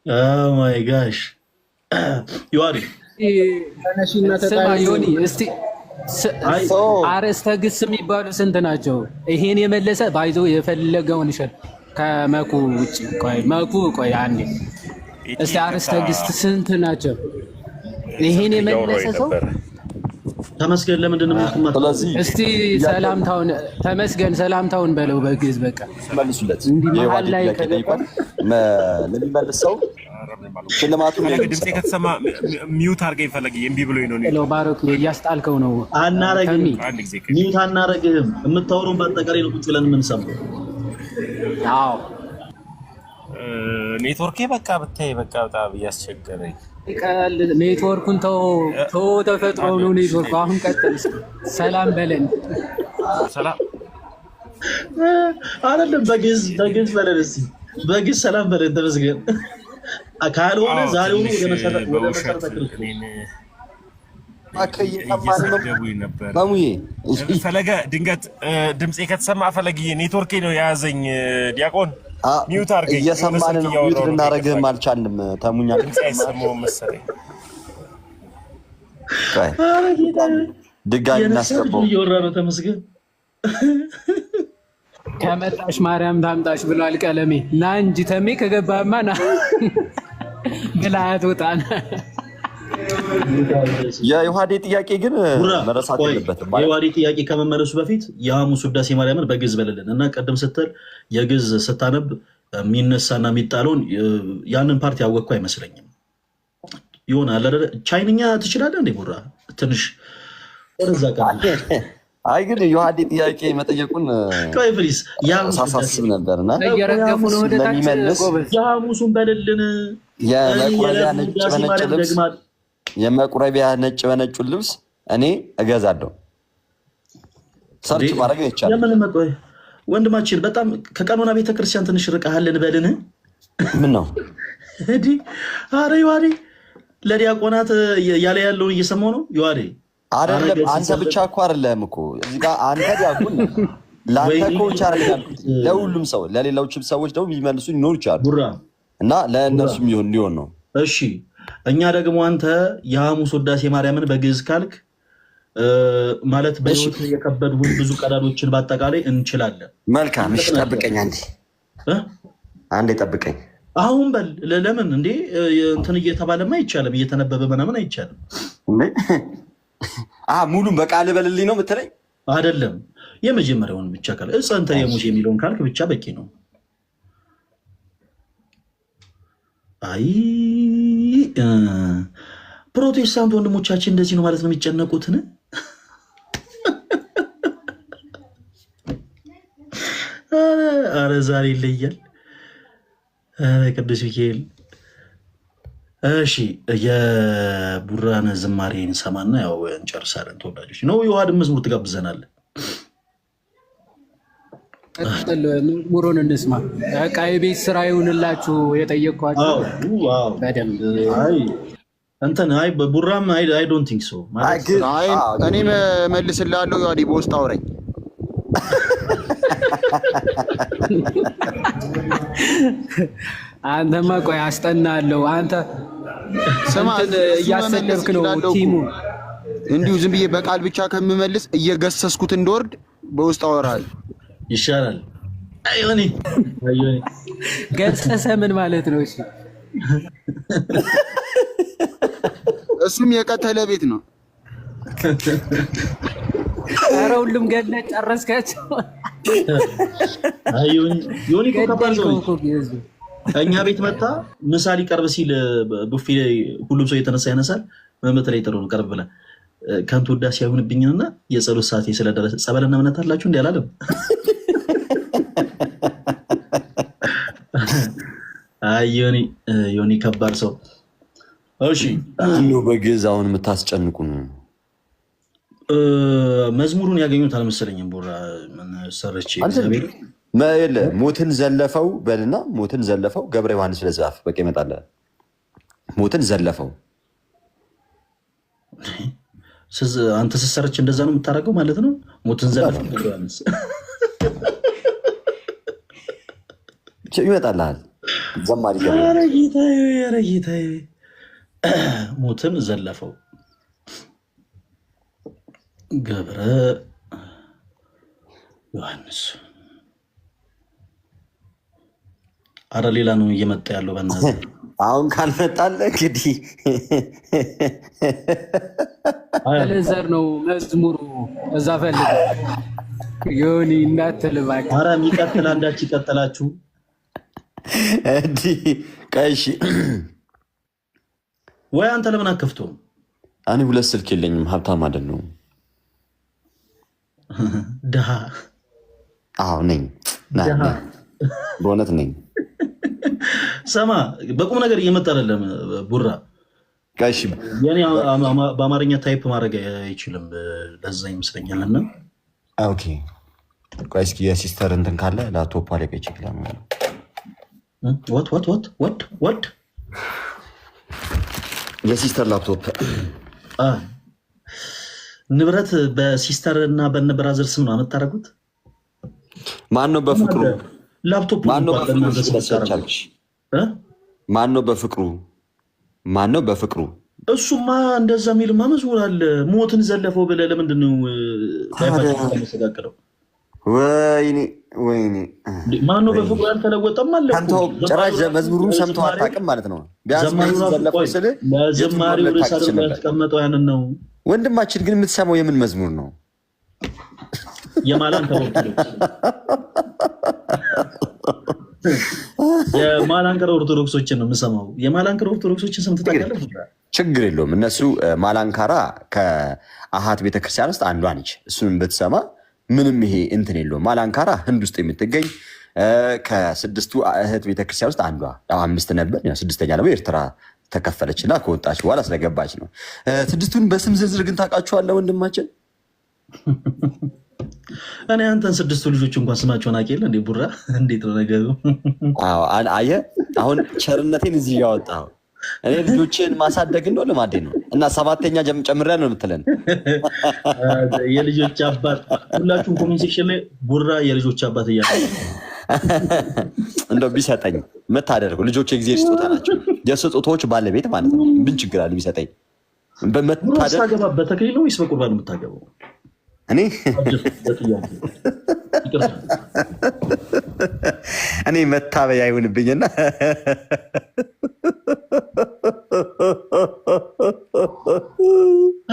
Oh my gosh. ዮሐዴ ስማ ዮኒ እስቲ አርእስተ ግስ የሚባሉ ስንት ናቸው? ይሄን የመለሰ ባይዞ የፈለገውን ይሸል ከመኩ ውጭ። ቆይ መኩ ቆይ አንዴ እስቲ አርእስተ ግስ ስንት ናቸው? ይሄን የመለሰ ሰው ተመስገን። ለምንድን ነው የምትመጣው? እስቲ ሰላምታውን ተመስገን ሰላምታውን በለው በግዕዝ በቃ መልሱለት። መሀል ላይ ለሚመልስ ሰው ሽልማቱ ድምጼ ከተሰማ ሚውት አድርገኝ ፈለግ እምቢ ብሎኝ ነው ነው ባሮክ እያስጣልከው ነው። አናረግም፣ ሚውት አናረግም። የምታወሩን በአጠቃላይ ነው ቁጭ ብለን የምንሰማው። አዎ ኔትወርኬ በቃ ብታይ በቃ በጣም እያስቸገረኝ። ኔትወርኩን ተው ተፈጥሮ ነው ኔትወርኩ። አሁን ቀጥል። ሰላም በለን። ሰላም አይደለም በግዕዝ በለን እስኪ በግዕዝ ሰላም በለን። ተመስገን ካልሆነ ዛሬውኑ ወደ መሰረተ ፈለገ ድንገት ድምፄ ከተሰማ ፈለግዬ ኔትወርኬ ነው የያዘኝ። ዲያቆን ሚውት አድርገኝ። እየሰማን ነው። ሚውት ልናደርግህም አልቻልንም። ተሙኛ ድምፄ አይሰማውም መሰለኝ። ድጋሚ እናስገባው። እየወራ ነው። ተመስገን ከመጣሽ ማርያም ታምጣሽ ብሏል ቀለሜ። ና እንጂ ተሜ ከገባማ ና ብላት ወጣና የዮሐዴ ጥያቄ ግን መረሳት የለበትም። የዮሐዴ ጥያቄ ከመመለሱ በፊት የሐሙስ ውዳሴ ማርያምን በግዕዝ በልልን እና ቀደም ስትል የግዕዝ ስታነብ የሚነሳና የሚጣለውን ያንን ፓርቲ ያወቅኩ አይመስለኝም። ይሆናል አይደል? ቻይንኛ ትችላለህ እንዴ ቡራ? ትንሽ ወደዛ አይ ግን ዮሐዴ ጥያቄ መጠየቁን ቆይ ፕሊዝ ሳሳስብ ነበርና ለሚመልስ የሐሙሱን በልልን። የመቁረቢያ ነጭ በነጩ ልብስ እኔ እገዛለሁ። ሰርች ማድረግ ይቻላል። ለምን መቆይ ወንድማችን በጣም ከቀኖና ቤተክርስቲያን ትንሽ ርቀሃልን በልን። ምን ነው እዲ አረ ዮሐዴ ለዲያቆናት ያለ ያለውን እየሰማው ነው ዮሐዴ። አይደለም አንተ ብቻ እኮ አይደለም እኮ እዚህ ጋር አንተ ዲያቆን ለአንተ እኮ ብቻ አይደለም፣ ለሁሉም ሰው ለሌሎችም ሰዎች ደግሞ የሚመልሱ ሊኖሩ ይችላሉ እና ለእነሱም ሊሆን ነው። እሺ እኛ ደግሞ አንተ የሐሙስ ውዳሴ ማርያምን በግዕዝ ካልክ ማለት በህይወት የከበዱን ብዙ ቀዳዶችን በአጠቃላይ እንችላለን። መልካም እሺ፣ ጠብቀኝ አንዴ ጠብቀኝ። አሁን በል ለምን እንዴ እንትን እየተባለማ አይቻልም፣ እየተነበበ ምናምን አይቻልም። ሙሉን በቃል በልልኝ ነው የምትለኝ? አይደለም የመጀመሪያውን ብቻ ካል ጸንተ የሙሴ የሚለውን ካልክ ብቻ በቂ ነው። አይ ፕሮቴስታንት ወንድሞቻችን እንደዚህ ነው ማለት ነው የሚጨነቁትን። አረ ዛሬ ይለያል። ቅዱስ ሚካኤል። እሺ የቡራን ዝማሬን ሰማና ያው እንጨርሳለን። ተወዳጆች ነው የውሃድን መዝሙር ትጋብዘናለህ። መዝሙሩን እንስማ። በቃ የቤት ስራ ይሁንላችሁ የጠየቅኳችሁ በደንብ እንትን አይ ቡራም አይ ዶንት ቲንክ ሶ ማለት እኔ መልስልሃለሁ። ዮሐዴ በውስጥ አውረኝ። አንተማ ቆይ አስጠናለሁ። አንተ ስማን እያሰለፍክ ነው ቲሙ። እንዲሁ ዝም ብዬ በቃል ብቻ ከምመልስ እየገሰስኩት እንደወርድ በውስጥ አወራለሁ ይሻላል። አይዮኒ ገሰሰ ምን ማለት ነው? እሺ እሱም የቀተለ ቤት ነው። ኧረ ሁሉም ገለ ጨረስካቸው። ዮኒ እኛ ቤት መጣ ምሳ ሊቀርብ ሲል ቡፌ ሁሉም ሰው እየተነሳ ያነሳል። በተለይ ጥሩ ነው ቀርብ ብለህ ከንቱ ውዳሴ አይሆንብኝና የጸሎት ሰዓቴ ስለደረሰ ጸበልና እምነት አላችሁ እንዲ አላለም። አይ ዮኒ ከባድ ሰው። እሺ በግዕዝ አሁን የምታስጨንቁን መዝሙሩን ያገኙት አልመሰለኝም። ቡራ ሰረች ሞትን ዘለፈው በልና ሞትን ዘለፈው ገብረ ዮሐንስ ለዛፍ በቃ ይመጣል። ሞትን ዘለፈው አንተ ስትሰረች እንደዛ ነው የምታደርገው ማለት ነው። ሞትን ዘለፈው ገብረ ዮሐንስ ይመጣልሃል። ዘማሪ ኧረ ጌታዬ ሞትን ዘለፈው ገብረ ዮሐንስ። አረ ሌላ ነው እየመጣ ያለው በእናትህ። አሁን ካልመጣለ እንግዲህ ለዘር ነው መዝሙሩ እዛ ፈልግ ዮኒ እናትልባክ። አረ የሚቀጥል አንዳች ይቀጥላችሁ እንዲህ ቀይሽ ወይ አንተ ለምን አከፍቶም? እኔ 2 ስልክ የለኝም፣ ሀብታም አይደለሁም። ድሃ አዎ ነኝ፣ በእውነት ነኝ። ሰማ በቁም ነገር እየመጣ አይደለም ቡራ። ቀይሽ የኔ በአማርኛ ታይፕ ማድረግ አይችልም፣ ለዛ ይመስለኛል። እና ኦኬ ቆይ እስኪ የሲስተር እንትን ካለ ላፕቶፕ ላይ ቀይች ይችላል ማለት ወት የሲስተር ላፕቶፕ ንብረት በሲስተር እና በነብራዘር ስም ነው የምታደርጉት? ማን ነው በፍቅሩ ላፕቶፕ ማን ነው በፍቅሩ? እሱማ እንደዛ የሚልማ መዝሙር አለ። ሞትን ዘለፈው ብለህ ለምንድን ነው መሰጋቅለው? ወይኔ ማን ነው በፍቅሩ ያልተለወጠም አለ። ጭራሽ መዝሙሩን ሰምተው አታውቅም ማለት ነው። ለዘማሪው ርዕስ አድርጎ ያስቀመጠው ያንን ነው። ወንድማችን ግን የምትሰማው የምን መዝሙር ነው? የማላንከር ኦርቶዶክሶችን ነው የምሰማው። የማላንከር ኦርቶዶክሶችን ሰምተህ ታውቃለህ? ችግር የለውም። እነሱ ማላንካራ ከአሃት ቤተክርስቲያን ውስጥ አንዷ ነች። እሱንም ብትሰማ ምንም ይሄ እንትን የለውም። ማላንካራ ህንድ ውስጥ የምትገኝ ከ6ቱ እህት ቤተክርስቲያን ውስጥ አንዷ፣ 5 ነበር፣ 6ኛ ደግሞ ኤርትራ ተከፈለችና ከወጣች በኋላ ስለገባች ነው። 6ቱን በስም ዝርዝር ግን ታውቃቸዋለህ ወንድማችን? እኔ አንተን 6ቱ ልጆች እንኳን ስማቸውን አውቄ የለ እንዴ ቡራ? እንዴት ነው ነገሩ? አየህ አሁን ቸርነቴን እዚህ ያወጣው እኔ ልጆችን ማሳደግ ነው ልማዴ ነው። እና 7ኛ ጨምሬያለሁ ነው የምትለን? የልጆች አባት ሁላችሁም ኮሜንት ሴክሽን ላይ ቡራ የልጆች አባት እያለ እንደው ቢሰጠኝ መታደርጉ ልጆች የጊዜ ስጦታ ናቸው። የስጦታዎች ባለቤት ማለት ነው። ምን ችግር አለ ቢሰጠኝ? በመታደር በተክሊል ነው ወይስ በቁርባን ነው የምታገባው? እኔ መታበያ አይሆንብኝና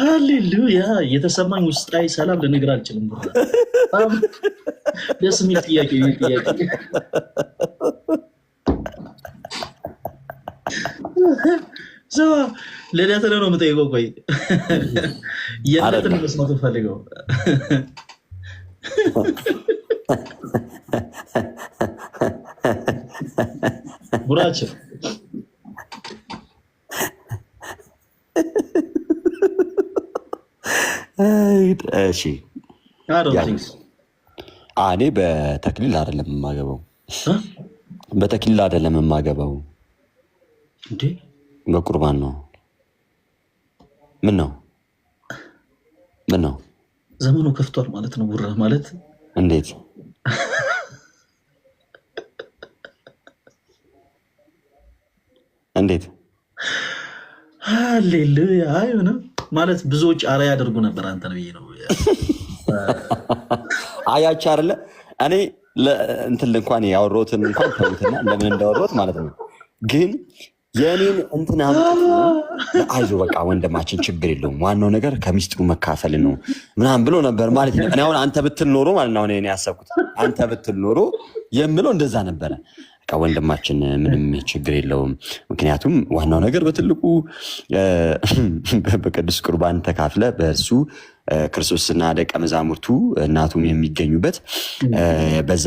ሃሌሉያ። የተሰማኝ ውስጣዊ ሰላም ልነግርህ አልችልም። ደስ የሚል ጥያቄ ለዳተ ነው የምጠይቀው። ቆይ የእናትን መስማት ፈልገው ቡራችን እኔ በተክሊል አይደለም የማገባው፣ እንዴ በቁርባን ነው። ምን ነው ዘመኑ ከፍቷል ማለት ነው ቡራ ማለት እንዴት? ሃሌሉያ አይሆንም ማለት ብዙዎች አራ ያደርጉ ነበር። አንተን ብዬ ነው አያች አይደለ? እኔ እንትን እንኳን ያወራሁትን እንኳን ተውትና ለምን እንዳወራሁት ማለት ነው። ግን የኔን እንትን አይዞህ በቃ ወንድማችን ችግር የለውም፣ ዋናው ነገር ከሚስጥሩ መካፈል ነው ምናምን ብሎ ነበር ማለት ነው። እኔ አሁን አንተ ብትል ኖሮ ማለት ነው እኔ ያሰብኩት አንተ ብትል ኖሮ የምለው እንደዛ ነበረ። በቃ ወንድማችን ምንም ችግር የለውም፣ ምክንያቱም ዋናው ነገር በትልቁ በቅዱስ ቁርባን ተካፍለ በእርሱ ክርስቶስና ደቀ መዛሙርቱ እናቱም የሚገኙበት በዛ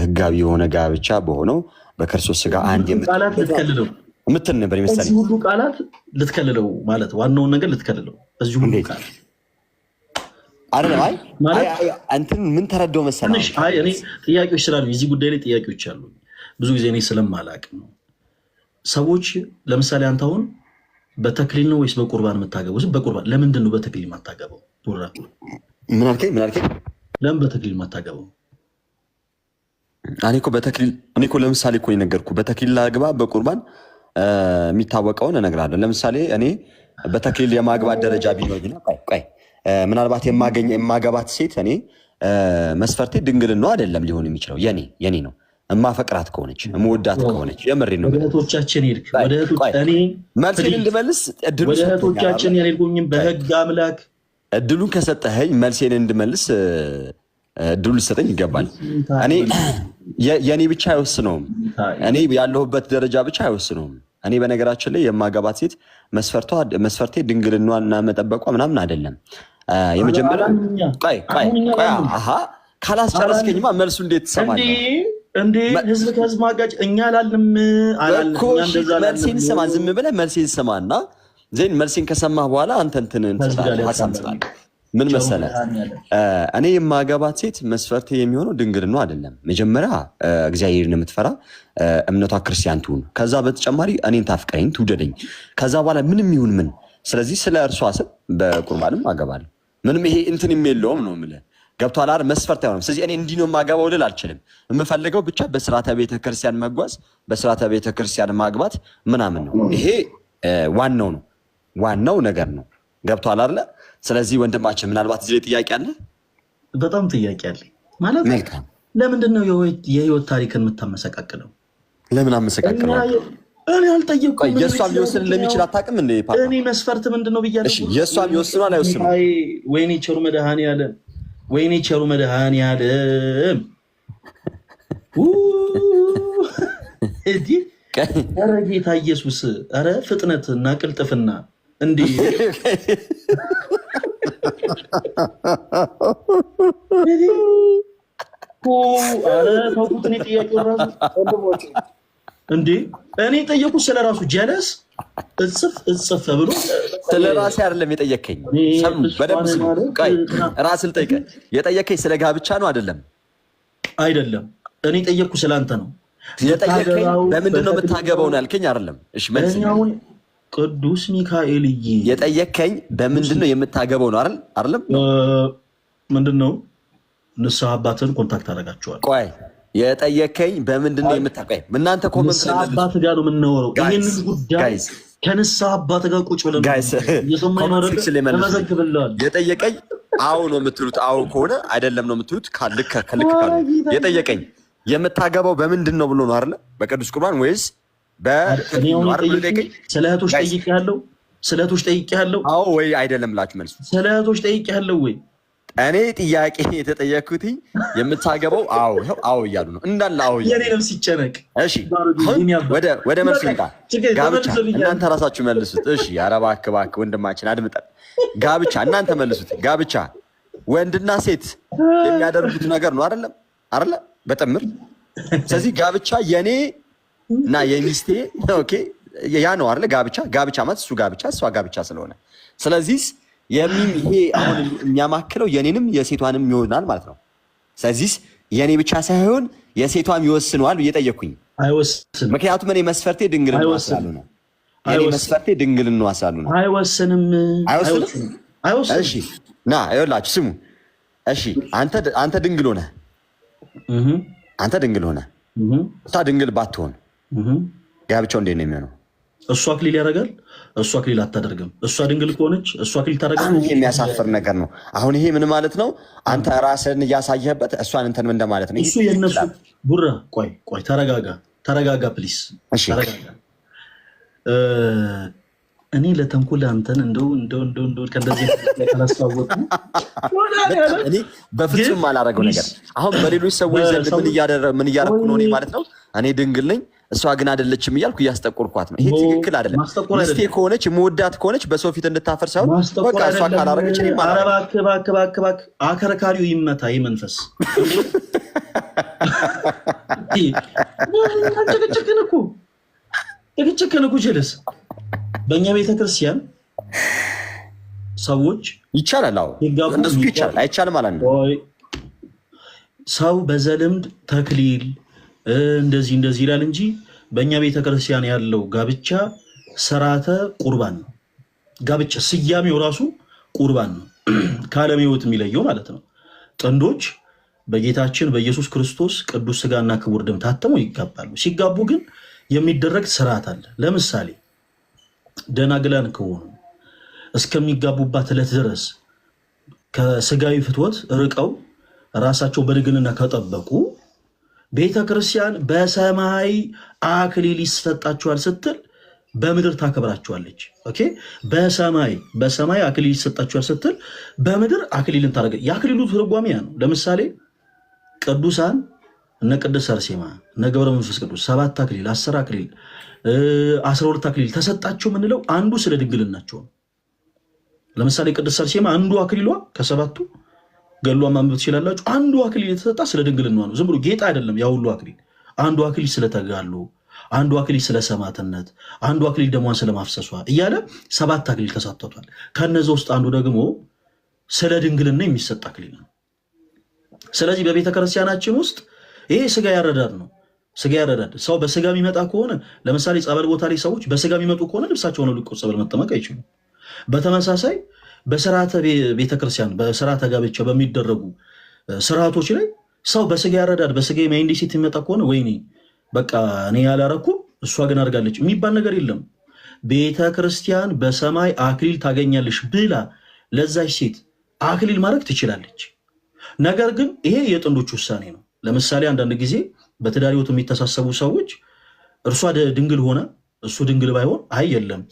ህጋዊ የሆነ ጋብቻ በሆነው በክርስቶስ ስጋ አንድ ምትል ነበር ይመስላል። እዚህ ሁሉ ቃላት ልትከልለው ማለት ዋናውን ነገር ልትከልለው እዚህ ሁሉ ቃላት አይደለም። አንተን ምን ተረዳው መሰለህ? እኔ ጥያቄዎች ስላሉ የዚህ ጉዳይ ላይ ጥያቄዎች አሉ። ብዙ ጊዜ እኔ ስለማላቅ ነው። ሰዎች ለምሳሌ አንተ አሁን በተክሊል ነው ወይስ በቁርባን የምታገበው? በቁርባን ለምንድን ነው በተክሊል የማታገበው? ቡራ ምን አልከኝ? ለምን በተክሊል የማታገበው? እኔ እኮ ለምሳሌ እኮ የነገርኩህ በተክሊል ላግባ በቁርባን የሚታወቀውን እነግርሃለሁ። ለምሳሌ እኔ በተክሊል የማግባት ደረጃ ቢኖርና ምናልባት የማገባት ሴት እኔ መስፈርቴ ድንግልና አይደለም ሊሆን የሚችለው የኔ ነው። እማፈቅራት ከሆነች እምወዳት ከሆነች የምሬ ነው። ወደቶቻችን ሄድክ መልሴን እንድመልስ ወደቶቻችን የሄድኩኝም በህግ አምላክ እድሉን ከሰጠኸኝ መልሴን እንድመልስ እድሉ ሊሰጠኝ ይገባል። እኔ የኔ ብቻ አይወስነውም። እኔ ያለሁበት ደረጃ ብቻ አይወስነውም። እኔ በነገራችን ላይ የማገባት ሴት መስፈርቴ ድንግልናዋን መጠበቋ ምናምን አይደለም። የመጀመሪያ ካላስጨረስከኝማ መልሱ እንዴት ትሰማለህ እንዴ? ህዝብ ከህዝብ ማጋጭ እኛ አላልንም እኮ። መልሴን ስማ፣ ዝም ብለህ መልሴን ስማና ዜን መልሴን ከሰማህ በኋላ አንተ እንትን ሀሳብ ትላለህ። ምን መሰለህ፣ እኔ የማገባት ሴት መስፈርቴ የሚሆነው ድንግልና አይደለም። መጀመሪያ እግዚአብሔርን የምትፈራ እምነቷ ክርስቲያን ትሁን። ከዛ በተጨማሪ እኔን ታፍቀኝ ትውደደኝ። ከዛ በኋላ ምንም ይሁን ምን፣ ስለዚህ ስለ እርሷ ስም በቁርባንም አገባለሁ። ምንም ይሄ እንትን የለውም ነው የምልህ። ገብቶሃል አይደል? መስፈርት አይሆንም። ስለዚህ እኔ እንዲህ ነው የማገባው ልል አልችልም። የምፈልገው ብቻ በስርዓተ ቤተክርስቲያን መጓዝ፣ በስርዓተ ቤተክርስቲያን ማግባት ምናምን ነው። ይሄ ዋናው ነገር ነው። ገብቶሃል አይደል? ስለዚህ ወንድማችን ምናልባት እዚህ ላይ ጥያቄ አለ? በጣም ጥያቄ አለ። ማለት ለምንድን ነው የህይወት ታሪክን የምታመሰቃቅለው? ለምን አመሰቃቅለው? እኔ አልጠየቅኩም። የእሷም ሊወስን እንደሚችል አታውቅም እንዴ? እኔ መስፈርት ምንድን ነው ብያለሁ። የእሷም ይወስኗል አይወስኑም? ወይኔ ቸሩ መድኃኒዓለም፣ ወይኔ ቸሩ መድኃኒዓለም። ኧረ ጌታ ኢየሱስ! ኧረ ፍጥነት እና ቅልጥፍና እንዴ! ኧረ ተውኩት። እኔ ጥያቄው ራሱ እንዴ እኔ ጠየኩት ስለራሱ ጀለስ እጽፍ ብሎ ስለ ራሴ አይደለም የጠየከኝ። በደንብ ራስን ጠይቀህ የጠየከኝ ስለ ጋብቻ ነው አይደለም? አይደለም። እኔ ጠየኩ ስለአንተ ነው የጠየከኝ። በምንድን ነው የምታገባው ነው ያልከኝ አይደለም? እሺ መልስ ቅዱስ ሚካኤልዬ የጠየከኝ በምንድን ነው የምታገባው ነው አይደለም? ምንድን ነው ንስሐ አባትን ኮንታክት አደርጋቸዋል። ቆይ የጠየከኝ በምንድን ነው የምታውቀኝ? እናንተ ንስሐ አባት ጋር ነው የምናወራው። ይህን ጉዳይ ከንስሐ አባት ጋር ቁጭ ብለን ተመዘግብልሃል። የጠየቀኝ አዎ ነው የምትሉት፣ አዎ ከሆነ አይደለም ነው የምትሉት። ከልክ ካሉ የጠየቀኝ የምታገባው በምንድን ነው ብሎ ነው አይደለ? በቅዱስ ቁርባን ወይስ ስለ እህቶች ጠይቄያለሁ? ስለ እህቶች ጠይቄያለሁ? አዎ ወይ አይደለም ብላችሁ መልሱ። ስለ እህቶች ጠይቄያለሁ ወይ? እኔ ጥያቄ የተጠየኩት የምታገባው አዎ እያሉ ነው እንዳለ። አዎ የኔ ነው ሲጨነቅ። እሺ ወደ መልሱ ይምጣ። ጋብቻ እናንተ ራሳችሁ መልሱት። እሺ ኧረ እባክህ ወንድማችን አድምጠን። ጋብቻ እናንተ መልሱት። ጋብቻ ወንድና ሴት የሚያደርጉት ነገር ነው አይደለ? በጥምር። ስለዚህ ጋብቻ የኔ እና የሚስቴ ኦኬ ያ ነው አይደለ? ጋብቻ ማለት እሱ ጋብቻ እሷ ጋብቻ ስለሆነ ስለዚህ ይሄ አሁን የሚያማክለው የኔንም የሴቷንም ይሆናል ማለት ነው። ስለዚህ የኔ ብቻ ሳይሆን የሴቷም ይወስነዋል ብዬ ጠየቅኩኝ። አይወስንም። ምክንያቱም እኔ መስፈርቴ ድንግልና ስላሉ ነው። የኔ መስፈርቴ ድንግልና ስላሉ ነው። አይወስንም። እሺ ና ይኸውላችሁ ስሙ። እሺ አንተ ድንግል ሆነህ እሷ ድንግል ባትሆን ጋብቻው እንዴት ነው የሚሆነው? እሷ አክሊል ያደርጋል፣ እሷ አክሊል አታደርግም። እሷ ድንግል ከሆነች እሷ አክሊል ታደርጋለች። ይሄ የሚያሳፍር ነገር ነው። አሁን ይሄ ምን ማለት ነው? አንተ ራስህን እያሳየህበት እሷን እንትን እንደማለት ነው። እሱ የነሱ ቡራ። ቆይ ተረጋጋ ፕሊስ፣ ተረጋጋ። እኔ ለተንኮል አንተን እንደው ከእንደዚህ ካላስተዋወቁ እኔ በፍጹም አላደረገው ነገር። አሁን በሌሎች ሰዎች ዘንድ ምን እያደረኩ ነው ማለት ነው? እኔ ድንግል ነኝ እሷ ግን አይደለችም እያልኩ እያስጠቆርኳት ነው። ይሄ ትክክል አይደለም። ሚስቴ ከሆነች የምወዳት ከሆነች በሰው ፊት እንድታፈር ሳይሆን በቃ እሷ ካላረገች እባክህ አከርካሪው ይመታ። ይህ መንፈስ ጭቅጭቅን እኮ ጀለስ በእኛ ቤተክርስቲያን ሰዎች ይቻላል። አዎ እንደሱ ይቻላል። አይቻልም ማለት ነው። ሰው በዘልምድ ተክሊል እንደዚህ ይላል እንጂ በእኛ ቤተክርስቲያን ያለው ጋብቻ ስርዓተ ቁርባን ነው። ጋብቻ ስያሜው ራሱ ቁርባን ነው። ከዓለም ሕይወት የሚለየው ማለት ነው። ጥንዶች በጌታችን በኢየሱስ ክርስቶስ ቅዱስ ሥጋና ክቡር ደም ታተመው ይጋባሉ። ሲጋቡ ግን የሚደረግ ስርዓት አለ። ለምሳሌ ደናግላን ከሆኑ እስከሚጋቡባት ዕለት ድረስ ከስጋዊ ፍትወት ርቀው ራሳቸው በድግንና ከጠበቁ ቤተ ክርስቲያን በሰማይ አክሊል ይሰጣቸዋል ስትል በምድር ታከብራቸዋለች። ኦኬ፣ በሰማይ አክሊል ይሰጣቸዋል ስትል በምድር አክሊልን ታደርገ። የአክሊሉ ትርጓሜ ነው። ለምሳሌ ቅዱሳን እነ ቅድስት አርሴማ እነ ገብረ መንፈስ ቅዱስ 7 አክሊል 10 አክሊል 12 አክሊል ተሰጣቸው የምንለው አንዱ ስለ ድንግልናቸው ነው። ለምሳሌ ቅድስት አርሴማ አንዱ አክሊሏ ከሰባቱ ገሏ ማንበብ ትችላላችሁ። አንዱ አክሊል የተሰጣ ስለ ድንግልናዋ ነው። ዝም ብሎ ጌጥ አይደለም። ያ ሁሉ አክሊል አንዱ አክሊል ስለተጋሉ፣ አንዱ አክሊል ስለ ሰማዕትነት፣ አንዱ አክሊል ደሟን ስለማፍሰሷ እያለ 7 አክሊል ተሰጥቷል። ከነዚህ ውስጥ አንዱ ደግሞ ስለ ድንግልና የሚሰጥ አክሊል ነው። ስለዚህ በቤተ ክርስቲያናችን ውስጥ ይሄ ስጋ ያረዳድ ነው። ስጋ ያረዳድ ሰው በስጋ የሚመጣ ከሆነ ለምሳሌ ጸበል ቦታ ላይ ሰዎች በስጋ የሚመጡ ከሆነ ልብሳቸውን ልቆ ጸበል መጠመቅ አይችሉም። በተመሳሳይ በስርዓተ ቤተክርስቲያን በስርዓተ ጋብቻ በሚደረጉ ስርዓቶች ላይ ሰው በስጋ ያረዳድ በስጋ ማይንዲሲት የሚመጣ ከሆነ ወይኔ በቃ እኔ ያላረኩ እሷ ግን አድርጋለች የሚባል ነገር የለም። ቤተክርስቲያን በሰማይ አክሊል ታገኛለሽ ብላ ለዛች ሴት አክሊል ማድረግ ትችላለች። ነገር ግን ይሄ የጥንዶች ውሳኔ ነው። ለምሳሌ አንዳንድ ጊዜ በትዳር ሕይወት የሚተሳሰቡ ሰዎች እርሷ ድንግል ሆነ እሱ ድንግል ባይሆን አይ የለም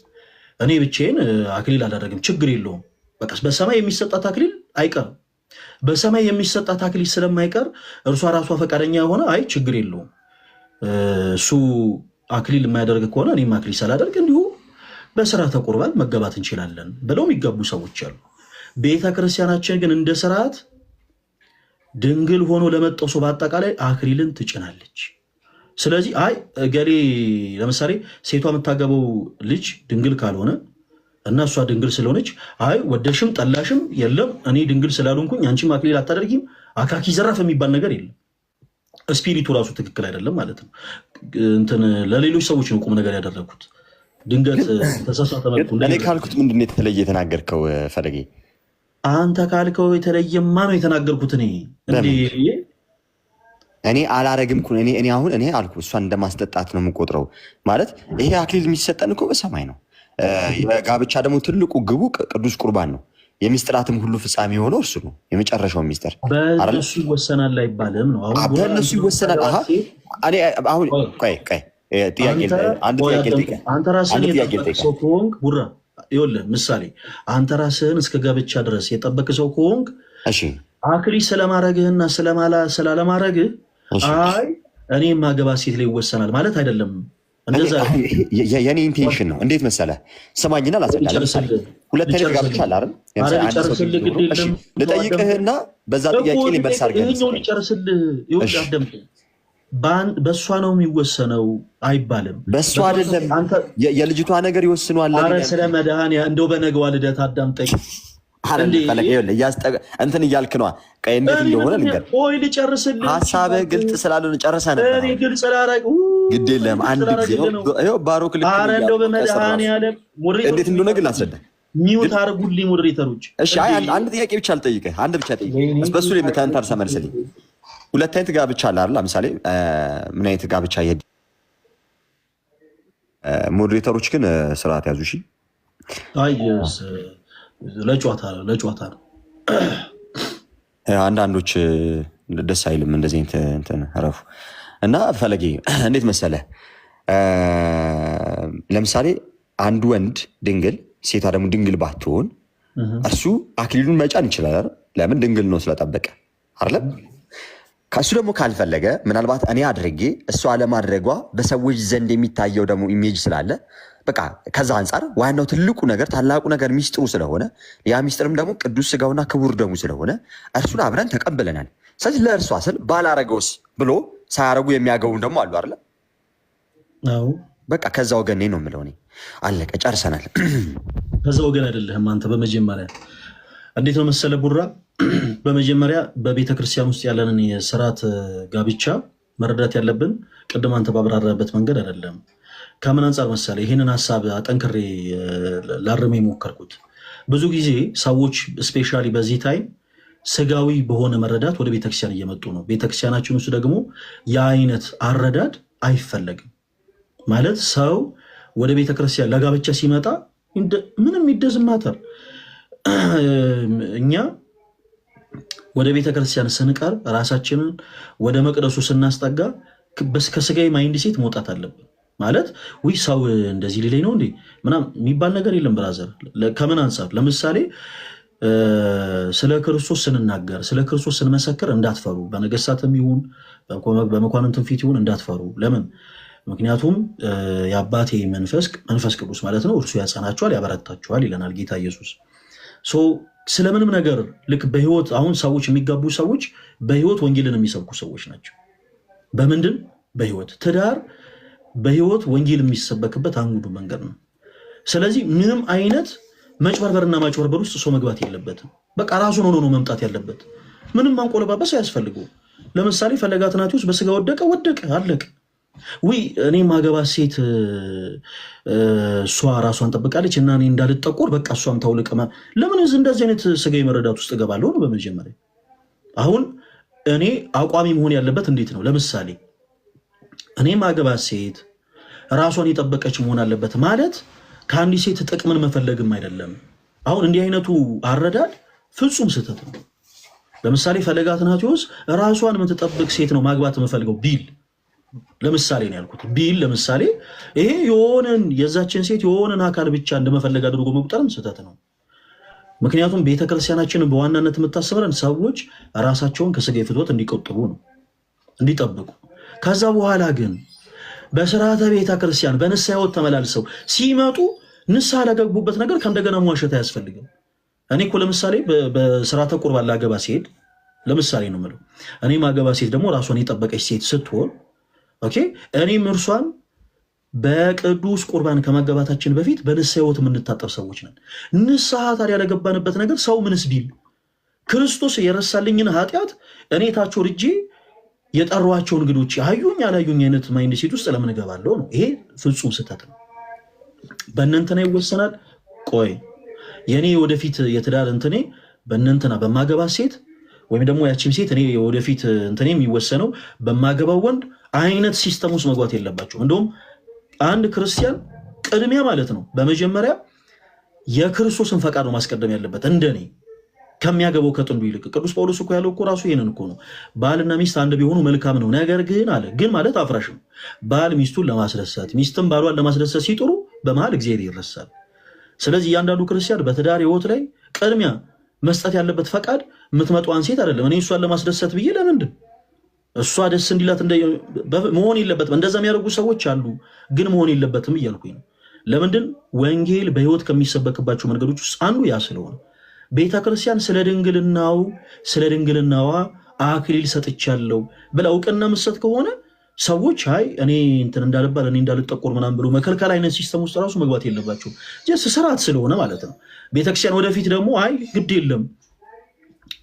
እኔ ብቻዬን አክሊል አላደረግም ችግር የለውም በቃ በሰማይ የሚሰጣት አክሊል አይቀርም። በሰማይ የሚሰጣት አክሊል ስለማይቀር እርሷ ራሷ ፈቃደኛ የሆነ አይ ችግር የለውም እሱ አክሊል የማያደርግ ከሆነ እኔም አክሊል ሳላደርግ እንዲሁ በስርዓተ ቁርባን መገባት እንችላለን ብለው የሚጋቡ ሰዎች አሉ። ቤተ ክርስቲያናችን ግን እንደ ስርዓት ድንግል ሆኖ ለመጣው ሰው በአጠቃላይ አክሊልን ትጭናለች። ስለዚህ አይ ገሌ ለምሳሌ ሴቷ የምታገበው ልጅ ድንግል ካልሆነ እና እሷ ድንግል ስለሆነች አይ ወደሽም ጠላሽም የለም እኔ ድንግል ስላልሆንኩኝ አንቺም አክሊል አታደርጊም አካኪ ዘራፍ የሚባል ነገር የለም። ስፒሪቱ ራሱ ትክክል አይደለም ማለት ነው። እንትን ለሌሎች ሰዎች ነው ቁም ነገር ያደረኩት። ድንገት ተሳሳተ መልኩ እኔ ካልኩት ምንድን ነው የተለየ የተናገርከው ፈለጌ? አንተ ካልከው የተለየማ ነው የተናገርኩት። እኔ አላረግም ኩ እኔ አሁን እኔ አልኩ እሷን እንደማስጠጣት ነው የምቆጥረው። ማለት ይሄ አክሊል የሚሰጠን እኮ በሰማይ ነው። የጋብቻ ደግሞ ትልቁ ግቡ ቅዱስ ቁርባን ነው። የሚስጥራትም ሁሉ ፍጻሜ የሆነው እርሱ ነው። የመጨረሻው ሚስጥር በእነሱ ይወሰናል አይባልም ነው። በእነሱ ይወሰናል። አሁን ቆይ አንተ ራስህን ሰው ከሆንክ ቡራ ይኸውልህ ምሳሌ አንተ ራስህን እስከ ጋብቻ ድረስ የጠበቅ ሰው ከሆንክ አክሊል ስለማረግህና ስላለማረግህ አይ እኔ ማገባ ሴት ላይ ይወሰናል ማለት አይደለም። የኔ ኢንቴንሽን ነው። እንዴት መሰለህ? ስማኝና ላስረዳ። ሁለት አይነት ጋብቻ አለ አይደል? ልጠይቅህና በዛ ጥያቄ ላይ መልስ አድርገህ በእሷ ነው የሚወሰነው አይባልም። በእሷ አይደለም የልጅቷ ነገር ይወስኗል። ኧረ ስለ መድኃኒያ እንደው በነገዋ ልደት አዳምጠኝ። እንትን እያልክ ነዋ። ቀይ እንዴት እንደሆነ ልንገር። ሀሳብህ ግልጽ ስላልሆነ ጨርሰህ ነበር። ግልጽ ላደርግ ግድ የለም አንድ ጊዜ ነው ባሮክ ልክ እንዴት እንደሆነ ግን ላስረዳ። ሚውት አድርጉልኝ ሞዴሬተሮች። እሺ አንድ ጥያቄ ብቻ ልጠይቅህ። አንድ ብቻ ጠይቅህ። በሱ ላይ የምታንታርሰ መልስልኝ። ሁለት አይነት ጋብቻ አለ አይደል? ለምሳሌ ምን አይነት ጋብቻ ይሄድ? ሞዴሬተሮች ግን ስርዓት ያዙ። እሺ አይ ለጨዋታ ነው። አንዳንዶች ደስ አይልም እንደዚህ እንትን ረፉ እና ፈለጌ እንዴት መሰለህ? ለምሳሌ አንድ ወንድ ድንግል ሴቷ ደግሞ ድንግል ባትሆን እርሱ አክሊሉን መጫን ይችላል። ለምን? ድንግል ነው ስለጠበቀ አይደለም። ከእሱ ደግሞ ካልፈለገ ምናልባት እኔ አድርጌ እሷ አለማድረጓ በሰዎች ዘንድ የሚታየው ደግሞ ኢሜጅ ስላለ በቃ ከዛ አንጻር ዋናው ትልቁ ነገር ታላቁ ነገር ሚስጥሩ ስለሆነ ያ ሚስጥርም ደግሞ ቅዱስ ስጋውና ክቡር ደሙ ስለሆነ እርሱን አብረን ተቀብለናል። ስለዚህ ለእርሷ ስል ባላረገውስ ብሎ ሳያረጉ የሚያገቡ ደግሞ አሉ አይደለ? በቃ ከዛ ወገን ነው የምለው እኔ። አለቀ፣ ጨርሰናል። ከዛ ወገን አይደለህም አንተ። በመጀመሪያ እንዴት ነው መሰለ ቡራ፣ በመጀመሪያ በቤተ ክርስቲያን ውስጥ ያለንን የስርዓት ጋብቻ መረዳት ያለብን ቅድም አንተ ባብራራበት መንገድ አይደለም። ከምን አንጻር መሰለ ይህንን ሀሳብ አጠንክሬ ላርም የሞከርኩት? ብዙ ጊዜ ሰዎች ስፔሻሊ በዚህ ታይም ስጋዊ በሆነ መረዳት ወደ ቤተክርስቲያን እየመጡ ነው። ቤተክርስቲያናችን ውስጥ ደግሞ የአይነት አረዳድ አይፈለግም። ማለት ሰው ወደ ቤተክርስቲያን ለጋብቻ ሲመጣ ምንም ይደዝማታል። እኛ ወደ ቤተክርስቲያን ስንቀርብ ራሳችንን ወደ መቅደሱ ስናስጠጋ ከስጋዊ ማይንድ ሴት መውጣት አለብን። ማለት ሰው እንደዚህ ሊለኝ ነው እንዴ ምናምን የሚባል ነገር የለም ብራዘር። ከምን አንጻር? ለምሳሌ ስለ ክርስቶስ ስንናገር ስለ ክርስቶስ ስንመሰክር እንዳትፈሩ፣ በነገስታትም ይሁን በመኳንንትም ፊት ይሁን እንዳትፈሩ። ለምን? ምክንያቱም የአባቴ መንፈስ ቅዱስ ማለት ነው እርሱ ያጸናችኋል ያበረታችኋል ይለናል ጌታ ኢየሱስ። ስለምንም ነገር ልክ በህይወት አሁን ሰዎች የሚጋቡ ሰዎች በህይወት ወንጌልን የሚሰብኩ ሰዎች ናቸው። በምንድን? በህይወት ትዳር በህይወት ወንጌል የሚሰበክበት አንዱ መንገድ ነው። ስለዚህ ምንም አይነት መጭበርበርና ማጭበርበር ውስጥ ሰው መግባት የለበትም። በቃ ራሱን ሆኖ ነው መምጣት ያለበት። ምንም ማንቆለባበስ አያስፈልገው። ለምሳሌ ፈለገ አትናቴዎስ በስጋ ወደቀ አለቀ። እኔ ማገባት ሴት እሷ ራሷን ጠብቃለች እና እኔ እንዳልጠቆር በቃ እሷም ታውልቅ። ለምን እንደዚህ አይነት ስጋዊ መረዳት ውስጥ እገባለሁ ነው? በመጀመሪያ አሁን እኔ አቋሚ መሆን ያለበት እንዴት ነው? ለምሳሌ እኔ ማገባት ሴት ራሷን የጠበቀች መሆን አለበት ማለት ከአንዲት ሴት ጥቅምን መፈለግም አይደለም። አሁን እንዲህ አይነቱ አረዳድ ፍጹም ስህተት ነው። ለምሳሌ ፈለገ አትናቴዎስ ራሷን የምትጠብቅ ሴት ነው ማግባት የምፈልገው ቢል፣ ለምሳሌ ነው ያልኩት ቢል፣ ለምሳሌ ይሄ የሆነን የዛችን ሴት የሆነን አካል ብቻ እንደመፈለግ አድርጎ መቁጠርም ስህተት ነው። ምክንያቱም ቤተክርስቲያናችንን በዋናነት የምታስተምረን ሰዎች ራሳቸውን ከስጋዊ ፍትወት እንዲቆጥቡ ነው፣ እንዲጠብቁ። ከዛ በኋላ ግን በስርዓተ ቤተክርስቲያን በንስሐ ሕይወት ተመላልሰው ሲመጡ ንስሐ ለገቡበት ነገር ከእንደገና መዋሸት አያስፈልግም። እኔ እኮ ለምሳሌ በስርዓተ ቁርባን ላገባ ሲሄድ ለምሳሌ ነው የምለው፣ እኔ ማገባ ሴት ደግሞ ራሷን የጠበቀች ሴት ስትሆን እኔም እርሷን በቅዱስ ቁርባን ከመገባታችን በፊት በንስሐ ሕይወት የምንታጠብ ሰዎች ነን። ንስሐ ታዲያ ለገባንበት ነገር ሰው ምንስ ቢል ክርስቶስ የረሳልኝን ኃጢአት እኔ ታች ወርጄ የጠሯቸው እንግዶች አዩኝ አላዩኝ አይነት ማይንድ ሴት ውስጥ ለምን እገባለሁ ነው? ይሄ ፍጹም ስህተት ነው። በእነንተና ይወሰናል። ቆይ የኔ ወደፊት የትዳር እንትኔ በእነንተና በማገባ ሴት ወይም ደግሞ ያቺም ሴት እኔ ወደፊት እንትኔ የሚወሰነው በማገባው ወንድ አይነት ሲስተም ውስጥ መግባት የለባቸው። እንደውም አንድ ክርስቲያን ቅድሚያ ማለት ነው በመጀመሪያ የክርስቶስን ፈቃድ ነው ማስቀደም ያለበት እንደኔ ከሚያገባው ከጥንዱ ይልቅ። ቅዱስ ጳውሎስ እኮ ያለው እኮ ራሱ ይሄንን እኮ ነው። ባልና ሚስት አንድ ቢሆኑ መልካም ነው፣ ነገር ግን አለ ግን ማለት አፍራሽ ነው። ባል ሚስቱን ለማስደሰት ሚስትም ባሏን ለማስደሰት ሲጥሩ በመሃል እግዚአብሔር ይረሳል። ስለዚህ እያንዳንዱ ክርስቲያን በትዳር ሕይወት ላይ ቅድሚያ መስጠት ያለበት ፈቃድ የምትመጣዋን ሴት አይደለም። እኔ እሷን ለማስደሰት ብዬ ለምንድን እሷ ደስ እንዲላት መሆን የለበትም። እንደዛ የሚያደርጉ ሰዎች አሉ፣ ግን መሆን የለበትም እያልኩኝ ነው። ለምንድን? ወንጌል በሕይወት ከሚሰበክባቸው መንገዶች ውስጥ አንዱ ያ ስለሆነ ቤተ ክርስቲያን ስለ ድንግልናዋ አክሊል ሰጥቻለሁ ብላ እውቅና መስጠት ከሆነ ሰዎች እኔ እንትን እንዳልባል እኔ እንዳልጠቆር ምናምን ብሎ መከልከል አይነት ሲስተም ውስጥ ራሱ መግባት የለባቸው። ስርዓት ስለሆነ ማለት ነው። ቤተክርስቲያን ወደፊት ደግሞ ግድ የለም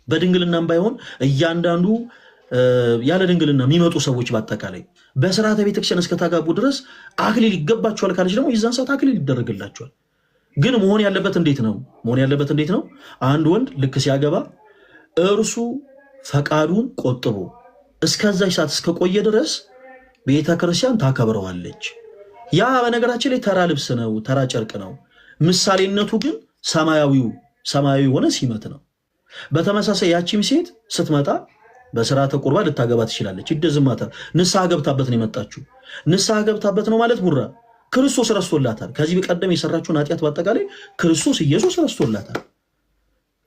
በድንግልናም ባይሆን እያንዳንዱ ያለ ድንግልና የሚመጡ ሰዎች በአጠቃላይ በስርዓተ ቤተክርስቲያን እስከታጋቡ ድረስ አክሊል ይገባቸዋል ካለች ደግሞ የዛን ሰዓት አክሊል ይደረግላቸዋል። ግን መሆን ያለበት እንዴት ነው? አንድ ወንድ ልክ ሲያገባ እርሱ ፈቃዱን ቆጥቦ እስከዛች ሰዓት እስከቆየ ድረስ ቤተክርስቲያን ታከብረዋለች። ያ በነገራችን ላይ ተራ ልብስ ነው፣ ተራ ጨርቅ ነው። ምሳሌነቱ ግን ሰማያዊ የሆነ ሲመት ነው። በተመሳሳይ ያቺም ሴት ስትመጣ በስርዓተ ቁርባን ልታገባ ትችላለች። ይደዝማታል። ንስሐ ገብታበት ነው የመጣችው። ንስሐ ገብታበት ነው ማለት ቡራ ክርስቶስ ረስቶላታል። ከዚህ በቀደም የሰራችውን ኃጢአት በአጠቃላይ ክርስቶስ ኢየሱስ ረስቶላታል።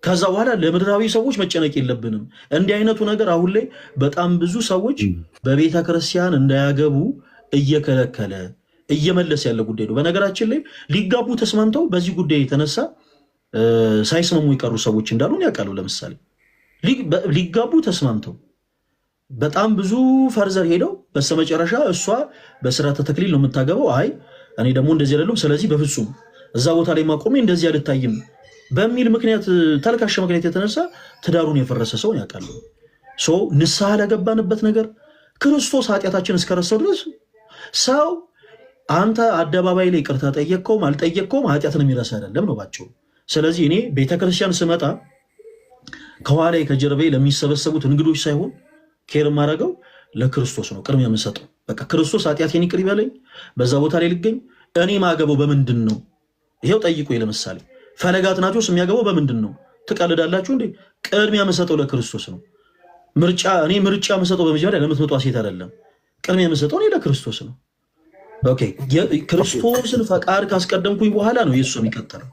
ከዛ በኋላ ለምድራዊ ሰዎች መጨነቅ የለብንም። እንዲህ አይነቱ ነገር አሁን ላይ በጣም ብዙ ሰዎች በቤተ ክርስቲያን እንዳያገቡ እየከለከለ እየመለሰ ያለ ጉዳይ ነው። በነገራችን ላይ ሊጋቡ ተስማምተው በዚህ ጉዳይ የተነሳ ሳይስማሙ የቀሩ ሰዎች እንዳሉን ያውቃሉ። ለምሳሌ ሊጋቡ ተስማምተው በጣም ብዙ ፈርዘር ሄደው በስተመጨረሻ እሷ በስርዓተ ተክሊል ነው የምታገባው፣ እኔ ደግሞ እንደዚህ አይደለም፣ ስለዚህ በፍጹም እዛ ቦታ ላይ ማቆሜ እንደዚህ አልታይም በሚል ምክንያት ተልካሸ ምክንያት የተነሳ ትዳሩን የፈረሰ ሰውን ያውቃሉ። ንስሐ ለገባንበት ነገር ክርስቶስ ኃጢአታችን እስከረሳው ድረስ ሰው አንተ አደባባይ ላይ ይቅርታ ጠየቅከውም አልጠየቅከውም ኃጢአትን የሚረሳ አይደለም ነው ባቸው። ስለዚህ እኔ ቤተክርስቲያን ስመጣ ከኋላ ከጀርባዬ ለሚሰበሰቡት እንግዶች ሳይሆን ኬር ማረገው ለክርስቶስ ነው ቅድሚያ የምሰጠው። በቃ ክርስቶስ ኃጢአቴን ይቅር ይበለኝ፣ በዛ ቦታ ላይ ልገኝ። እኔ ማገበው በምንድን ነው? ይሄው ጠይቁ። ለምሳሌ ፈለገ አትናቴዎስ የሚያገበው በምንድን ነው? ትቀልዳላችሁ እንዴ? ቅድሚያ የምሰጠው ለክርስቶስ ነው። እኔ ምርጫ የምሰጠው በመጀመሪያ ለምትመጧ ሴት አይደለም። ቅድሚያ የምሰጠው እኔ ለክርስቶስ ነው። ኦኬ፣ ክርስቶስን ፈቃድ ካስቀደምኩኝ በኋላ ነው የሱ የሚቀጥለው።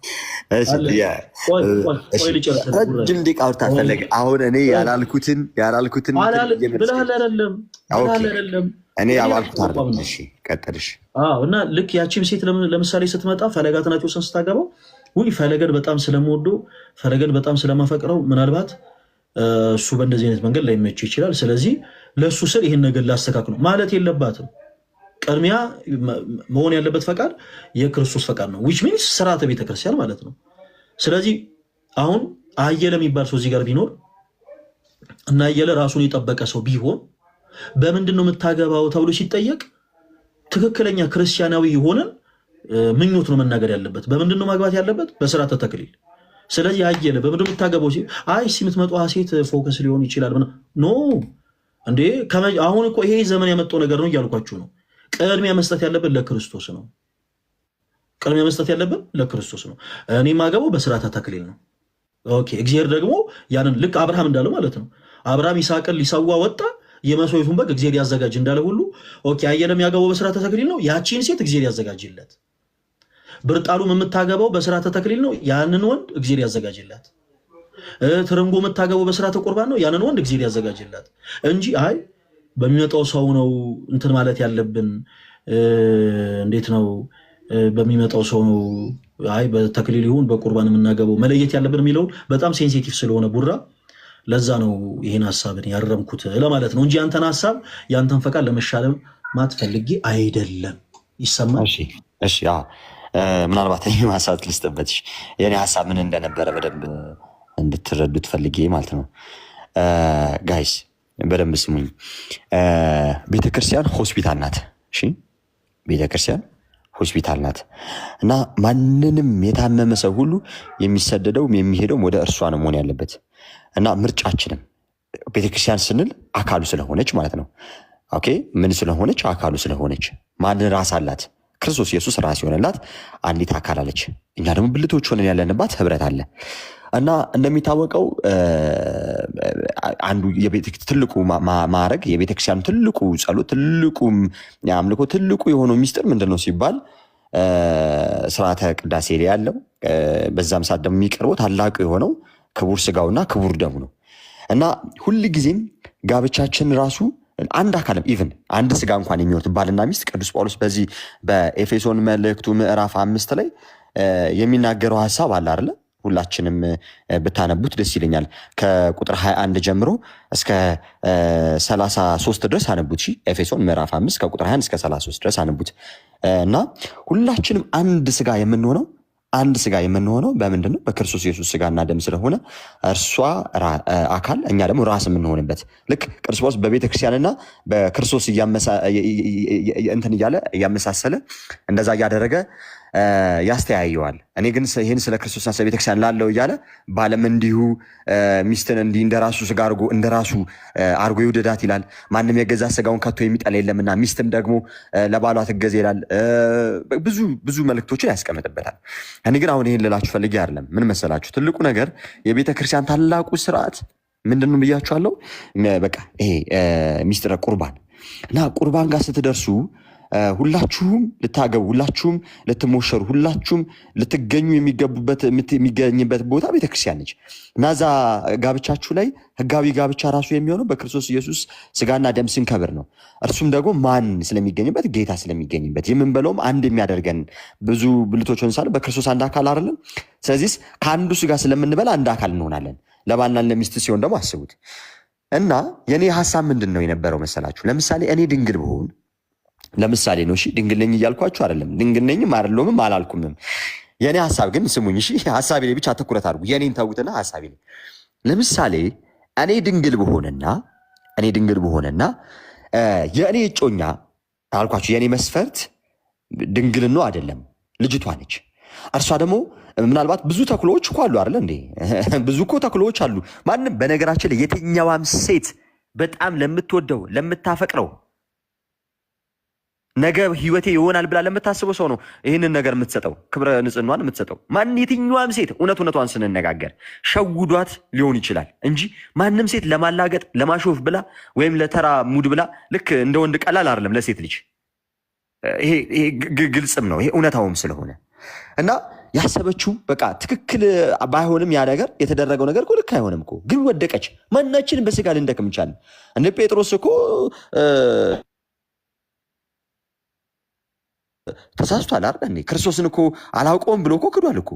ረጅም ደቂቃ አውርታ ፈለገ። አሁን እኔ ያላልኩትን ብለሃል አይደለም? እኔ ያላልኩት አይደለም። እሺ ቀጥልሽ። እና ልክ ያቺም ሴት ለምሳሌ ስትመጣ ፈለገ አትናቴዎስን ስታገባው ውይ ፈለገን በጣም ስለምወደው ፈለገን በጣም ስለማፈቅረው ምናልባት እሱ በእንደዚህ አይነት መንገድ ላይመች ይችላል፣ ስለዚህ ለእሱ ስል ይህን ነገር ላስተካክሉ ማለት የለባትም። ቅድሚያ መሆን ያለበት ፈቃድ የክርስቶስ ፈቃድ ነው። ዊች ሚንስ ስርዓተ ቤተክርስቲያን ማለት ነው። ስለዚህ አሁን አየለ የሚባል ሰው እዚህ ጋር ቢኖር እና አየለ ራሱን የጠበቀ ሰው ቢሆን በምንድን ነው የምታገባው ተብሎ ሲጠየቅ ትክክለኛ ክርስቲያናዊ የሆነን ምኞት ነው መናገር ያለበት። በምንድን ነው ማግባት ያለበት? በስርዓተ ተክሊል። ስለዚህ አየለ በምንድን ነው የምታገባው ሲል አይ የምትመጣ ሴት ፎከስ ሊሆን ይችላል ኖ እንዴ። አሁን እኮ ይሄ ዘመን ያመጣው ነገር ነው እያልኳችሁ ነው። ቅድሚያ መስጠት ያለብን ለክርስቶስ ነው። ቅድሚያ መስጠት ያለብን ለክርስቶስ ነው። እኔ ማገባው በስርዓተ ተክሊል ነው። ኦኬ፣ እግዚአብሔር ደግሞ ያንን ልክ አብርሃም እንዳለው ማለት ነው። አብርሃም ይስሐቅን ሊሰዋ ወጣ፣ የመስዋዕቱን በግ እግዚአብሔር ያዘጋጅ እንዳለ ሁሉ ኦኬ፣ አየለም ያገባው በስርዓተ ተክሊል ነው። ያቺን ሴት እግዚአብሔር ያዘጋጅለት። ብርጣሉም የምታገባው በስርዓተ ተክሊል ነው። ያንን ወንድ እግዚአብሔር ያዘጋጅላት። ትርንጎ የምታገባው በስርዓተ ቁርባን ነው። ያንን ወንድ እግዚአብሔር ያዘጋጅላት እንጂ አይ በሚመጣው ሰው ነው እንትን ማለት ያለብን። እንዴት ነው በሚመጣው ሰው ነው አይ በተክሊል ይሁን በቁርባን የምናገባው መለየት ያለብን የሚለውን በጣም ሴንሲቲቭ ስለሆነ ቡራ ለዛ ነው ይሄን ሐሳብን ያረምኩት ለማለት ነው እንጂ ያንተን ሐሳብ ያንተን ፈቃድ ለመሻለም ማትፈልጊ አይደለም። ይሰማል? እሺ ምናልባት እኔ ሐሳብ ልስጥበት። የኔ ሐሳብ ምን እንደነበረ በደንብ እንድትረዱት ፈልጌ ማለት ነው። ጋይስ በደንብ ስሙኝ። ቤተክርስቲያን ሆስፒታል ናት። እሺ ቤተክርስቲያን ሆስፒታል ናት እና ማንንም የታመመ ሰው ሁሉ የሚሰደደውም የሚሄደውም ወደ እርሷ ነው መሆን ያለበት እና ምርጫችንም ቤተክርስቲያን ስንል አካሉ ስለሆነች ማለት ነው። ኦኬ ምን ስለሆነች? አካሉ ስለሆነች። ማን ራስ አላት? ክርስቶስ ኢየሱስ ራስ የሆነላት አንዲት አካል አለች። እኛ ደግሞ ብልቶች ሆነን ያለንባት ህብረት አለ እና እንደሚታወቀው አንዱ ትልቁ ማዕረግ የቤተክርስቲያኑ ትልቁ ጸሎት፣ ትልቁ አምልኮ፣ ትልቁ የሆነው ሚስጥር ምንድነው ሲባል ስርዓተ ቅዳሴ ላይ ያለው በዛም ሰዓት ደግሞ የሚቀርበው ታላቁ የሆነው ክቡር ስጋውና ክቡር ደሙ ነው እና ሁልጊዜም ጋብቻችን ራሱ አንድ አካልም ኢቭን አንድ ስጋ እንኳን የሚሆኑት ባልና ሚስት ቅዱስ ጳውሎስ በዚህ በኤፌሶን መልእክቱ ምዕራፍ 5 ላይ የሚናገረው ሐሳብ አለ አይደል? ሁላችንም ብታነቡት ደስ ይለኛል። ከቁጥር 21 ጀምሮ እስከ 33 ድረስ አነቡት። ኤፌሶን ምዕራፍ 5 ከቁጥር 21 እስከ 33 ድረስ አነቡት እና ሁላችንም አንድ ስጋ የምንሆነው በምንድን ነው? በክርስቶስ ኢየሱስ ስጋና ደም ስለሆነ እርሷ አካል፣ እኛ ደግሞ ራስ የምንሆንበት ልክ ቅዱስ ጳውሎስ በቤተ ክርስቲያንና በክርስቶስ እንትን እያለ እያመሳሰለ እንደዛ እያደረገ ያስተያየዋል። እኔ ግን ይህን ስለ ክርስቶስና ስለ ቤተክርስቲያን ላለው እያለ ባለም እንዲሁ ሚስትን እንዲህ እንደራሱ ስጋ እንደራሱ አርጎ ይውደዳት ይላል። ማንም የገዛ ስጋውን ከቶ የሚጠላ የለምና ሚስትም ደግሞ ለባሏ ትገዛ ይላል። ብዙ መልእክቶችን ያስቀምጥበታል። እኔ ግን አሁን ይህን ልላችሁ ፈልጌ አይደለም። ምን መሰላችሁ? ትልቁ ነገር የቤተክርስቲያን ታላቁ ስርዓት ምንድነው ብያችኋለሁ። በቃ ይሄ ሚስጥረ ቁርባን እና ቁርባን ጋር ስትደርሱ ሁላችሁም ልታገቡ፣ ሁላችሁም ልትሞሸሩ፣ ሁላችሁም ልትገኙ የሚገኝበት ቦታ ቤተክርስቲያን ነች እና እዛ ጋብቻችሁ ላይ ህጋዊ ጋብቻ ራሱ የሚሆነው በክርስቶስ ኢየሱስ ስጋና ደም ስንከብር ነው። እርሱም ደግሞ ማን ስለሚገኝበት? ጌታ ስለሚገኝበት። የምንበለውም አንድ የሚያደርገን ብዙ ብልቶች ሆነን በክርስቶስ አንድ አካል አይደለም? ስለዚህ ከአንዱ ስጋ ስለምንበላ አንድ አካል እንሆናለን። ለባልና ለሚስት ሲሆን ደግሞ አስቡት። እና የኔ ሐሳብ ምንድን ነው የነበረው መሰላችሁ? ለምሳሌ እኔ ድንግል ብሆን ለምሳሌ ነው። እሺ ድንግል ነኝ እያልኳችሁ አይደለም። ድንግል ነኝም አይደለሁም አላልኩምም። የኔ ሐሳብ ግን ስሙኝ። እሺ ሐሳቤ ላይ ብቻ ትኩረት አድርጉ። የኔን ተውትና ሐሳቤ ላይ ለምሳሌ እኔ ድንግል ብሆንና የኔ እጮኛ አልኳችሁ፣ የኔ መስፈርት ድንግል ነው አይደለም፣ ልጅቷ ነች። እርሷ ደግሞ ምናልባት ብዙ ተኩሎች እኮ አሉ አይደል እንዴ? ብዙ እኮ ተኩሎች አሉ። ማንም በነገራችን ላይ የትኛዋም ሴት በጣም ለምትወደው ለምታፈቅረው ነገ ህይወቴ ይሆናል ብላ ለምታስበው ሰው ነው ይህንን ነገር የምትሰጠው፣ ክብረ ንጽህናዋን የምትሰጠው። የትኛዋም ሴት እውነቷን ስንነጋገር ሸውዷት ሊሆን ይችላል እንጂ ማንም ሴት ለማላገጥ ለማሾፍ ብላ ወይም ለተራ ሙድ ብላ ልክ እንደ ወንድ ቀላል አይደለም ለሴት ልጅ። ይሄ ግልጽም ነው፣ ይሄ እውነታውም ስለሆነ እና ያሰበችው በቃ ትክክል ባይሆንም ያ ነገር የተደረገው ነገር ልክ አይሆንም እኮ ግን ወደቀች። ማናችንም በስጋ ልንደክም እንችላለን። እነ ጴጥሮስ እኮ ተሳስቷል አይደል? ክርስቶስን እኮ አላውቀውም ብሎ እኮ ክዷል እኮ።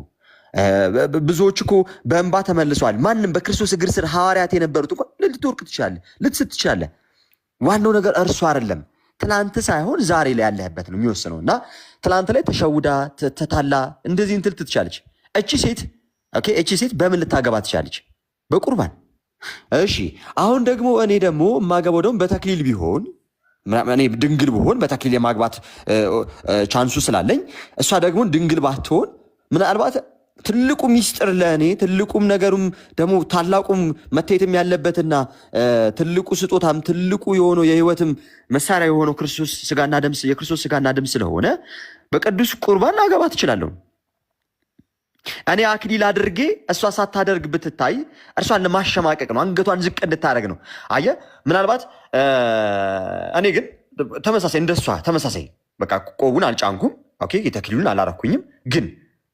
ብዙዎች እኮ በእንባ ተመልሰዋል። ማንም በክርስቶስ እግር ስር ሐዋርያት የነበሩት እንኳን ልትወርቅ ትችላለህ፣ ልትስት ትችላለህ። ዋናው ነገር እርሱ አይደለም ትላንት ሳይሆን ዛሬ ላይ ያለህበት ነው የሚወስነው። እና ትላንት ላይ ተሸውዳ ተታላ እንደዚህ እንትል ትችላለች እቺ ሴት በምን ልታገባ ትችላለች? በቁርባን። እሺ አሁን ደግሞ እኔ ደግሞ የማገባው ደግሞ በተክሊል ቢሆን እኔ ድንግል ብሆን በተክሊል የማግባት ቻንሱ ስላለኝ እሷ ደግሞ ድንግል ባትሆን ምናልባት ትልቁ ሚስጥር ለእኔ ትልቁም ነገሩም ደግሞ ታላቁም መታየትም ያለበትና ትልቁ ስጦታም ትልቁ የሆነው የህይወትም መሳሪያ የሆነው ክርስቶስ ስጋና ደም የክርስቶስ ስጋና ደም ስለሆነ በቅዱስ ቁርባን አገባ ትችላለሁ። እኔ አክሊል አድርጌ እሷ ሳታደርግ ብትታይ እርሷን ለማሸማቀቅ ነው፣ አንገቷን ዝቅ እንድታደርግ ነው። አየህ ምናልባት እኔ ግን ተመሳሳይ እንደሷ ተመሳሳይ በቃ ቆቡን አልጫንኩም፣ ኦኬ የተክሊሉን አላረኩኝም። ግን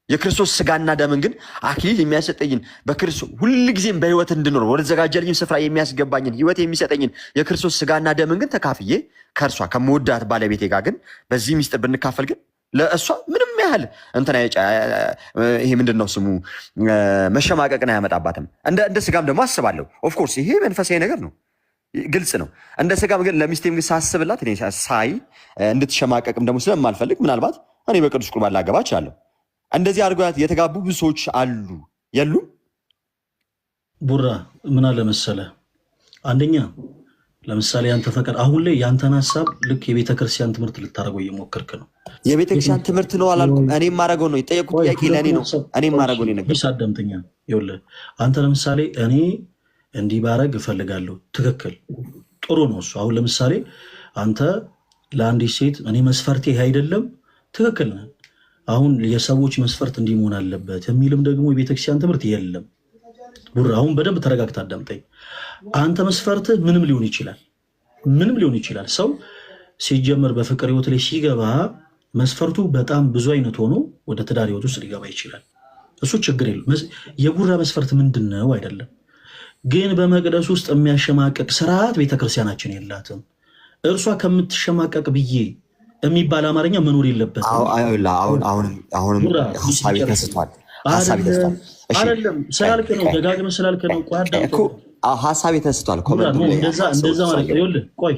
የክርስቶስ ስጋና ደምን ግን አክሊል የሚያሰጠኝን በክርስቶስ ሁልጊዜም በህይወት እንድኖር ወደ ተዘጋጀልኝ ስፍራ የሚያስገባኝን ህይወት የሚሰጠኝን የክርስቶስ ስጋና ደምን ግን ተካፍዬ ከእርሷ ከመወዳት ባለቤቴ ጋር ግን በዚህ ሚስጥር ብንካፈል ግን ለእሷ ምንም ያህል እንትና ይሄ ምንድን ነው ስሙ መሸማቀቅን አያመጣባትም። እንደ ስጋም ደግሞ አስባለሁ። ኦፍኮርስ ይሄ መንፈሳዊ ነገር ነው፣ ግልጽ ነው። እንደ ስጋም ግን ለሚስቴም ግን ሳስብላት እኔ ሳይ እንድትሸማቀቅም ደግሞ ስለማልፈልግ ምናልባት እኔ በቅዱስ ቁርባን ላገባ እችላለሁ። እንደዚህ አድርገው የተጋቡ ብዙ ሰዎች አሉ የሉም? ቡራ ምን አለ መሰለህ፣ አንደኛ ለምሳሌ ያንተ ፈቃድ አሁን ላይ ያንተን ሀሳብ ልክ የቤተክርስቲያን ትምህርት ልታደርገው እየሞከርክ ነው። የቤተክርስቲያን ትምህርት ነው አላልኩም። እኔ የማደርገው ነው የጠየቁት ጥያቄ ለእኔ ነው። እኔ የማደርገው ነው ነገር ሳደምተኛ ይኸውልህ፣ አንተ ለምሳሌ እኔ እንዲህ ባረግ እፈልጋለሁ፣ ትክክል ጥሩ ነው እሱ። አሁን ለምሳሌ አንተ ለአንዲት ሴት እኔ መስፈርቴ ይሄ አይደለም፣ ትክክል ነህ። አሁን የሰዎች መስፈርት እንዲህ መሆን አለበት የሚልም ደግሞ የቤተክርስቲያን ትምህርት የለም። ቡራ አሁን በደንብ ተረጋግተህ አዳምጠኝ። አንተ መስፈርትህ ምንም ሊሆን ይችላል። ሰው ሲጀመር በፍቅር ህይወት ላይ ሲገባ መስፈርቱ በጣም ብዙ አይነት ሆኖ ወደ ትዳር ህይወት ውስጥ ሊገባ ይችላል። እሱ ችግር የለም። የቡራ መስፈርት ምንድን ነው አይደለም። ግን በመቅደስ ውስጥ የሚያሸማቀቅ ስርዓት ቤተክርስቲያናችን የላትም። እርሷ ከምትሸማቀቅ ብዬ የሚባል አማርኛ መኖር የለበትም። አሁንም ሀሳቤ ተስቷል። አይደለም ስላልክ ነው፣ ደጋግመህ ስላልክ ነው። ሀሳቤ ተስቷል። እንደዛ ማለት ነው። ቆይ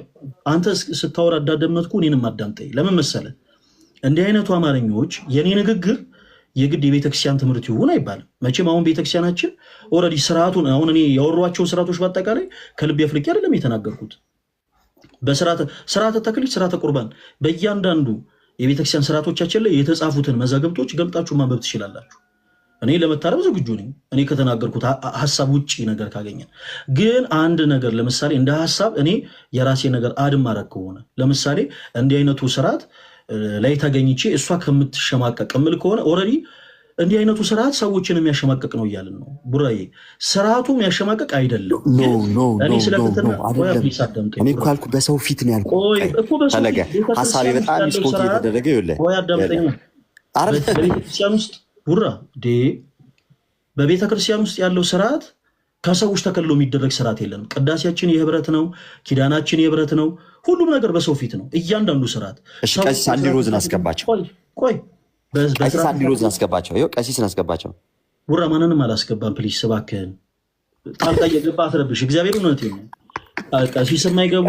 አንተ ስታወራ እንዳደመጥኩ እኔንም አዳምጠኝ። ለምን መሰለህ እንዲህ አይነቱ አማርኞች የኔ ንግግር የግድ የቤተክርስቲያን ትምህርት ይሁን አይባልም። መቼም አሁን ቤተክርስቲያናችን ኦልሬዲ ስርዓቱን አሁን እኔ ያወሯቸውን ስርዓቶች በአጠቃላይ ከልብ አፍልቄ አይደለም የተናገርኩት። በስርዓተ ተክሊል፣ ስርዓተ ቁርባን በእያንዳንዱ የቤተክርስቲያን ስርዓቶቻችን ላይ የተጻፉትን መዛግብቶች ገልጣችሁ ማንበብ ትችላላችሁ። እኔ ለመታረም ዝግጁ ነኝ። እኔ ከተናገርኩት ሀሳብ ውጭ ነገር ካገኘን ግን አንድ ነገር ለምሳሌ እንደ ሀሳብ እኔ የራሴ ነገር አድማረግ ከሆነ ለምሳሌ እንዲህ አይነቱ ስርዓት ላይ ተገኝቼ እሷ ከምትሸማቀቅ ምል ከሆነ ኦልሬዲ እንዲህ አይነቱ ስርዓት ሰዎችን የሚያሸማቀቅ ነው እያልን ነው። ቡራዬ ስርዓቱ የሚያሸማቀቅ አይደለም። እኔ ስለፍትና እኔ እኮ ያልኩት በሰው ፊት ነው ያልኩት። ሀሳቤ በጣም ሚስኮት እየተደረገ ይኸውልህ በቤተክርስቲያን ውስጥ ቡራ በቤተክርስቲያን ውስጥ ያለው ስርዓት ከሰዎች ተከልሎ የሚደረግ ስርዓት የለም። ቅዳሴያችን የህብረት ነው፣ ኪዳናችን የህብረት ነው። ሁሉም ነገር በሰው ፊት ነው። እያንዳንዱ ስርዓት ቀሲስ አንዲ ሮዝን አስገባቸው። ቀሲስ አንዲ ሮዝን አስገባቸው። ቀሲስን አስገባቸው። ቡራ ማንንም አላስገባም። ፕሊስ እባክህን ጣልቃ እየገባ አትረብሽ። እግዚአብሔር እውነት ነው። ቀሲስ የማይገቡ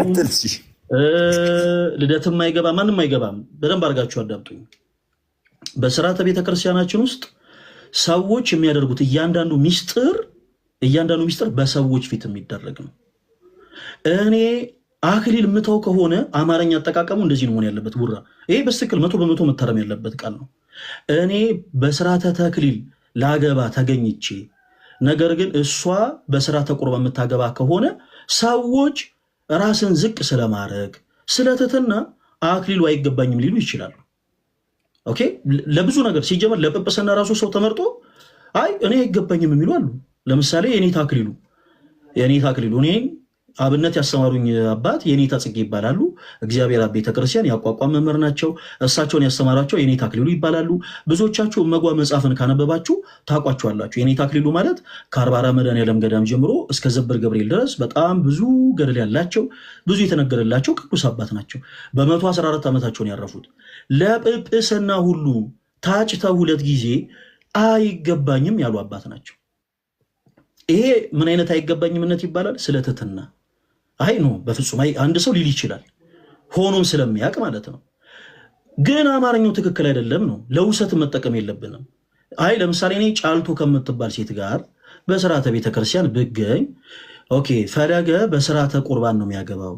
ልደት የማይገባ ማንም አይገባም። በደንብ አድርጋችሁ አዳምጡኝ። በስርዓተ ቤተክርስቲያናችን ውስጥ ሰዎች የሚያደርጉት እያንዳንዱ ሚስጥር በሰዎች ፊት የሚደረግ ነው። እኔ አክሊል ምተው ከሆነ አማርኛ አጠቃቀሙ እንደዚህ ነው መሆን ያለበት። ቡራ ይሄ በትክክል 100% መታረም ያለበት ቃል ነው። እኔ በስርዓተ ተክሊል ላገባ ተገኝቼ ነገር ግን እሷ በስርዓተ ቁርባን የምታገባ ከሆነ ሰዎች ራስን ዝቅ ስለማድረግ ስለትትና አክሊሉ አይገባኝም ሊሉ ይችላሉ። ኦኬ ለብዙ ነገር ሲጀመር ለጵጵስና ራሱ ሰው ተመርጦ አይ እኔ አይገባኝም የሚሉ አሉ። ለምሳሌ የኔታ አክሊሉ እኔ አብነት ያስተማሩኝ አባት የኔታ ጽጌ ይባላሉ። እግዚአብሔር አብ ቤተክርስቲያን ያቋቋም መምህር ናቸው። እሳቸውን ያስተማራቸው የኔታ አክሊሉ ይባላሉ። ብዙዎቻችሁ እመጓ መጽሐፍን ካነበባችሁ ታውቋቸዋላችሁ። የኔታ አክሊሉ ማለት ከአርባራ መድኃኔዓለም ገዳም ጀምሮ እስከ ዘብር ገብርኤል ድረስ በጣም ብዙ ገድል ያላቸው ብዙ የተነገረላቸው ቅዱስ አባት ናቸው። በ114 ዓመታቸውን ያረፉት ለጵጵስና ሁሉ ታጭተው 2 ጊዜ አይገባኝም ያሉ አባት ናቸው። ይሄ ምን አይነት አይገባኝምነት ይባላል? ስለትትና አይ ነው በፍጹም አይ አንድ ሰው ሊል ይችላል ሆኖም ስለሚያውቅ ማለት ነው። ግን አማርኛው ትክክል አይደለም ነው። ለውሰት መጠቀም የለብንም። አይ ለምሳሌ እኔ ጫልቱ ከምትባል ሴት ጋር በስርዓተ ቤተክርስቲያን ብገኝ ኦኬ ፈለገ በስርዓተ ቁርባን ነው የሚያገባው፣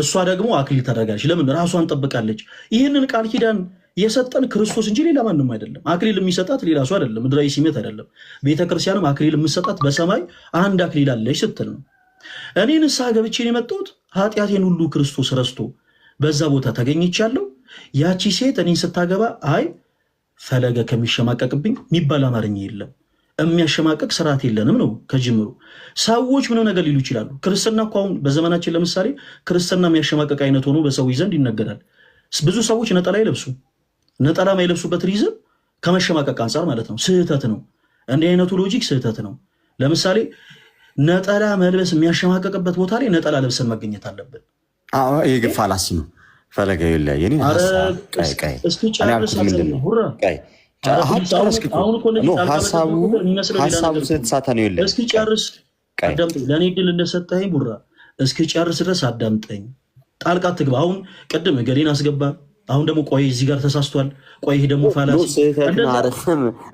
እሷ ደግሞ አክሊል ታደርጋለች። ለምን? ራሷን ጠብቃለች። ይህንን ቃል ኪዳን የሰጠን ክርስቶስ እንጂ ሌላ ማንም አይደለም። አክሊል የሚሰጣት ሌላ ሰው አይደለም፣ ምድራዊ ሲመት አይደለም። ቤተክርስቲያንም አክሊል የምሰጣት በሰማይ አንድ አክሊል አለች ስትል ነው። እኔ ንስሐ ገብቼን የመጣሁት ኃጢአቴን ሁሉ ክርስቶስ ረስቶ በዛ ቦታ ተገኝቻለሁ። ያቺ ሴት እኔን ስታገባ አይ ፈለገ ከሚሸማቀቅብኝ የሚባል አማርኛ የለም። የሚያሸማቀቅ ስርዓት የለንም ነው ከጅምሩ። ሰዎች ምንም ነገር ሊሉ ይችላሉ። ክርስትና እኮ አሁን በዘመናችን ለምሳሌ ክርስትና የሚያሸማቀቅ አይነት ሆኖ በሰዎች ዘንድ ይነገራል። ብዙ ሰዎች ነጠላ ይለብሱ ነጠላ የማይለብሱበት ሪዝም ከመሸማቀቅ አንጻር ማለት ነው። ስህተት ነው። እንዲህ አይነቱ ሎጂክ ስህተት ነው። ለምሳሌ ነጠላ መልበስ የሚያሸማቀቅበት ቦታ ላይ ነጠላ ለብሰን መገኘት አለብን። ይህ ግን ፋላሲ ነው። ፈለገ የለ ሀሳቡ ስለተሳተ ነው። የለ እስኪ ጨርስ፣ አዳምጠኝ። ለእኔ ድል እንደሰጠኝ ቡራ እስኪ ጨርስ ድረስ አዳምጠኝ። ጣልቃ ትግባ። አሁን ቅድም ገሌን አስገባ፣ አሁን ደግሞ ቆይ እዚህ ጋር ተሳስቷል፣ ቆይ ይሄ ደግሞ ፋላሲ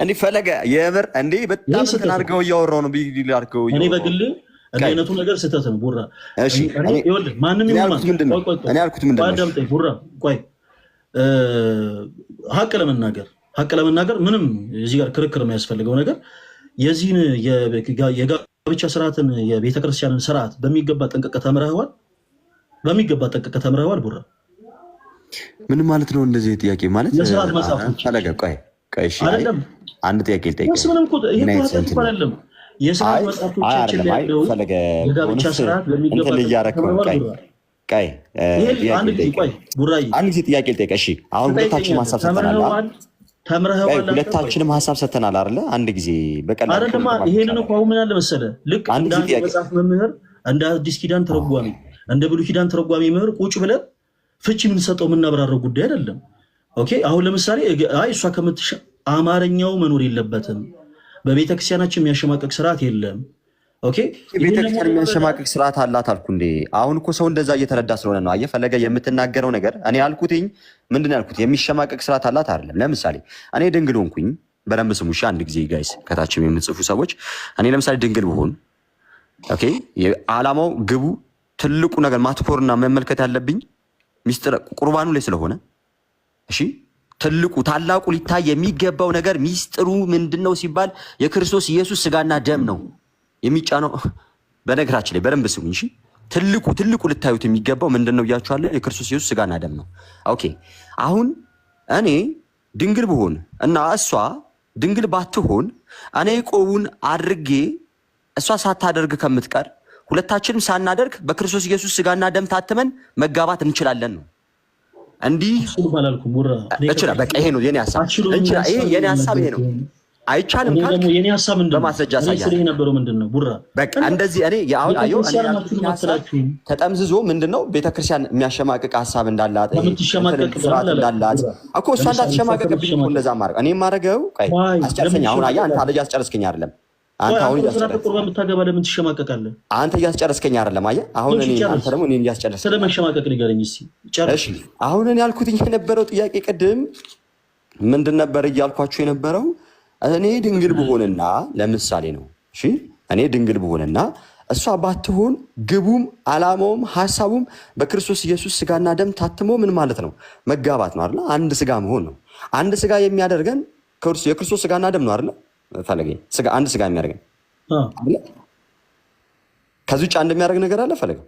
እንዲህ ፈለገ የምር እንዲህ በጣም እንትን አድርገው እያወራው ነው። ቢግ አድርገው እኔ በግሌ እንዲህ አይነቱ ነገር ስህተት ነው ቡራ። ማንም እኔ ያልኩት ምንድን ነው አዳምጠኝ ቡራ። ቆይ ሀቅ ለመናገር ምንም እዚህ ጋር ክርክር የሚያስፈልገው ነገር የዚህን የጋብቻ ስርዓትን የቤተክርስቲያንን ስርዓት በሚገባ ጠንቅቀህ ተምረኸዋል? በሚገባ ጠንቅቀህ ተምረኸዋል ቡራ? ምን ማለት ነው እንደዚህ ጥያቄ ማለት? የስርዓት መጽሐፎች ፈለገ ቆይ እሺ አንድ ጥያቄ ልጠይቅህ። አይደለም የስርዓት መጽሐፎቻችን ላይ ያለው የጋብቻ ስርዓት በሚገባ አንድ ጊዜ ጥያቄ ልጠይቅህ። እሺ አሁን ሁለታችንም ሀሳብ ሰጥተናል። ሁለታችንም ሀሳብ ሰጥተናል አይደለ? አንድ ጊዜ በቀላሉ አይደለም። ይሄንን እኮ አሁን ምን አለ መሰለህ፣ ልክ እንደ መጽሐፍ መምህር እንደ አዲስ ኪዳን ተረጓሚ እንደ ብሉይ ኪዳን ተረጓሚ መምህር ቁጭ ብለን ፍቺ የምንሰጠው የምናብራረው ጉዳይ አይደለም። ኦኬ አሁን ለምሳሌ አይ እሷ አማርኛው መኖር የለበትም፣ በቤተክርስቲያናችን የሚያሸማቀቅ ስርዓት የለም። ኦኬ ቤተክርስቲያን የሚያሸማቀቅ ስርዓት አላት አልኩ እንዴ? አሁን እኮ ሰው እንደዛ እየተረዳ ስለሆነ ነው። አየህ ፈለገ የምትናገረው ነገር እኔ ያልኩትኝ ምንድን ያልኩት የሚሸማቀቅ ስርዓት አላት አይደለም። ለምሳሌ እኔ ድንግል ሆንኩኝ፣ በደንብ ስሙ እሺ። አንድ ጊዜ ጋይስ ከታችም የምትጽፉ ሰዎች እኔ ለምሳሌ ድንግል ብሆን ኦኬ ዓላማው ግቡ ትልቁ ነገር ማትኮርና መመልከት ያለብኝ ሚስጥር ቁርባኑ ላይ ስለሆነ እሺ ትልቁ ታላቁ ሊታይ የሚገባው ነገር ሚስጥሩ ምንድነው ሲባል የክርስቶስ ኢየሱስ ስጋና ደም ነው የሚጫነው። በነገራችን ላይ በደንብ ስሙኝ እሺ። ትልቁ ልታዩት የሚገባው ምንድነው ብያችኋለሁ? የክርስቶስ ኢየሱስ ስጋና ደም ነው። ኦኬ አሁን እኔ ድንግል ብሆን እና እሷ ድንግል ባትሆን እኔ ቆቡን አድርጌ እሷ ሳታደርግ ከምትቀር ሁለታችንም ሳናደርግ በክርስቶስ ኢየሱስ ስጋና ደም ታትመን መጋባት እንችላለን ነው። እንዲህ እችላ በቃ ይሄ ነው የኔ ሐሳብ። እችላ ይሄ የኔ ሐሳብ ይሄ ነው። አይቻልም ካልክ የኔ ሐሳብ ምንድነው? በማስረጃ ሳይሆን ስለዚህ የነበረው ምንድነው? ቡራ በቃ እንደዚህ እኔ ያው አየው እኔ ተጠምዝዞ ምንድነው ቤተክርስቲያን የሚያሸማቅቅ ሐሳብ እንዳላት ስርዓት እንዳላት እኮ እሷ እንዳትሸማቀቅብኝ እኮ እንደዛ ማድረግ እኔ የማደርገው ቆይ አስጨርሰኝ። አሁን አየህ አንተ አለኝ አስጨርስከኝ አይደለም አንተ አሁን የምታገባ ለምን ትሸማቀቃለህ? አንተ እያስጨረስከኝ አይደለም። አየህ አሁን እኔ አንተ ደግሞ እኔን እያስጨረስከኝ ስለመሸማቀቅ ንገረኝ እስኪ ጨርስ። እሺ አሁን እኔ ያልኩት የነበረው ጥያቄ ቅድም ምንድን ነበር እያልኳችሁ የነበረው? እኔ ድንግል ብሆንና ለምሳሌ ነው እሺ እኔ ድንግል ብሆንና እሷ ባትሆን ግቡም ዓላማውም ሐሳቡም በክርስቶስ ኢየሱስ ስጋና ደም ታትሞ ምን ማለት ነው? መጋባት ነው አይደል? አንድ ስጋ መሆን ነው። አንድ ስጋ የሚያደርገን የክርስቶስ ስጋና ደም ነው አይደል? ፈለገኝ ስጋ አንድ ስጋ የሚያደርገን ከዚህ ውጭ አንድ የሚያደርግ ነገር አለ ፈለገ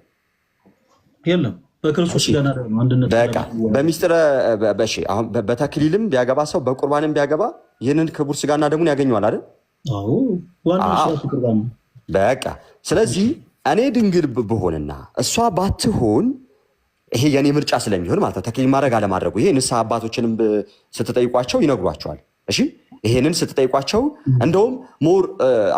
የለም። በክርስቶስ ጋር ነው አንድነት በቃ በሚስጥረ በሺ አሁን በተክሊልም ቢያገባ ሰው በቁርባንም ቢያገባ ይህንን ክቡር ስጋና ደሙን ያገኘዋል አይደል? አዎ ዋናው ቁርባን በቃ ስለዚህ እኔ ድንግል ብሆንና እሷ ባትሆን ይሄ የኔ ምርጫ ስለሚሆን ማለት ነው። ተክሊል ማድረግ አለማድረጉ ይሄ ንስሐ አባቶችንም ስትጠይቋቸው ይነግሯቸዋል። እሺ ይሄንን ስትጠይቋቸው እንደውም ሞር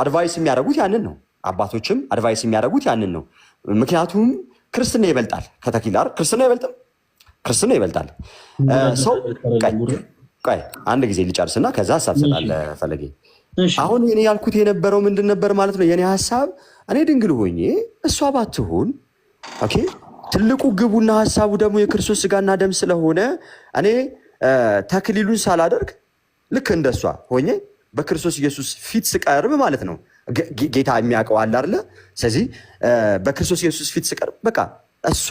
አድቫይስ የሚያደርጉት ያንን ነው። አባቶችም አድቫይስ የሚያደርጉት ያንን ነው። ምክንያቱም ክርስትና ይበልጣል ከተክሊል አይደል? ክርስትና አይበልጥም? ክርስትና ይበልጣል። ሰው ቆይ አንድ ጊዜ ልጨርስና ከዛ ሐሳብ ሰጣለህ ፈለገ። አሁን እኔ ያልኩት የነበረው ምንድን ነበር ማለት ነው? የኔ ሐሳብ እኔ ድንግል ሆኜ እሷ ባትሆን ኦኬ ትልቁ ግቡና ሐሳቡ ደግሞ የክርስቶስ ስጋና ደም ስለሆነ እኔ ተክሊሉን ሳላደርግ ልክ እንደሷ ሆኜ በክርስቶስ ኢየሱስ ፊት ስቀርብ ማለት ነው። ጌታ የሚያውቀው አለ አይደለ? ስለዚህ በክርስቶስ ኢየሱስ ፊት ስቀርብ በቃ እሷ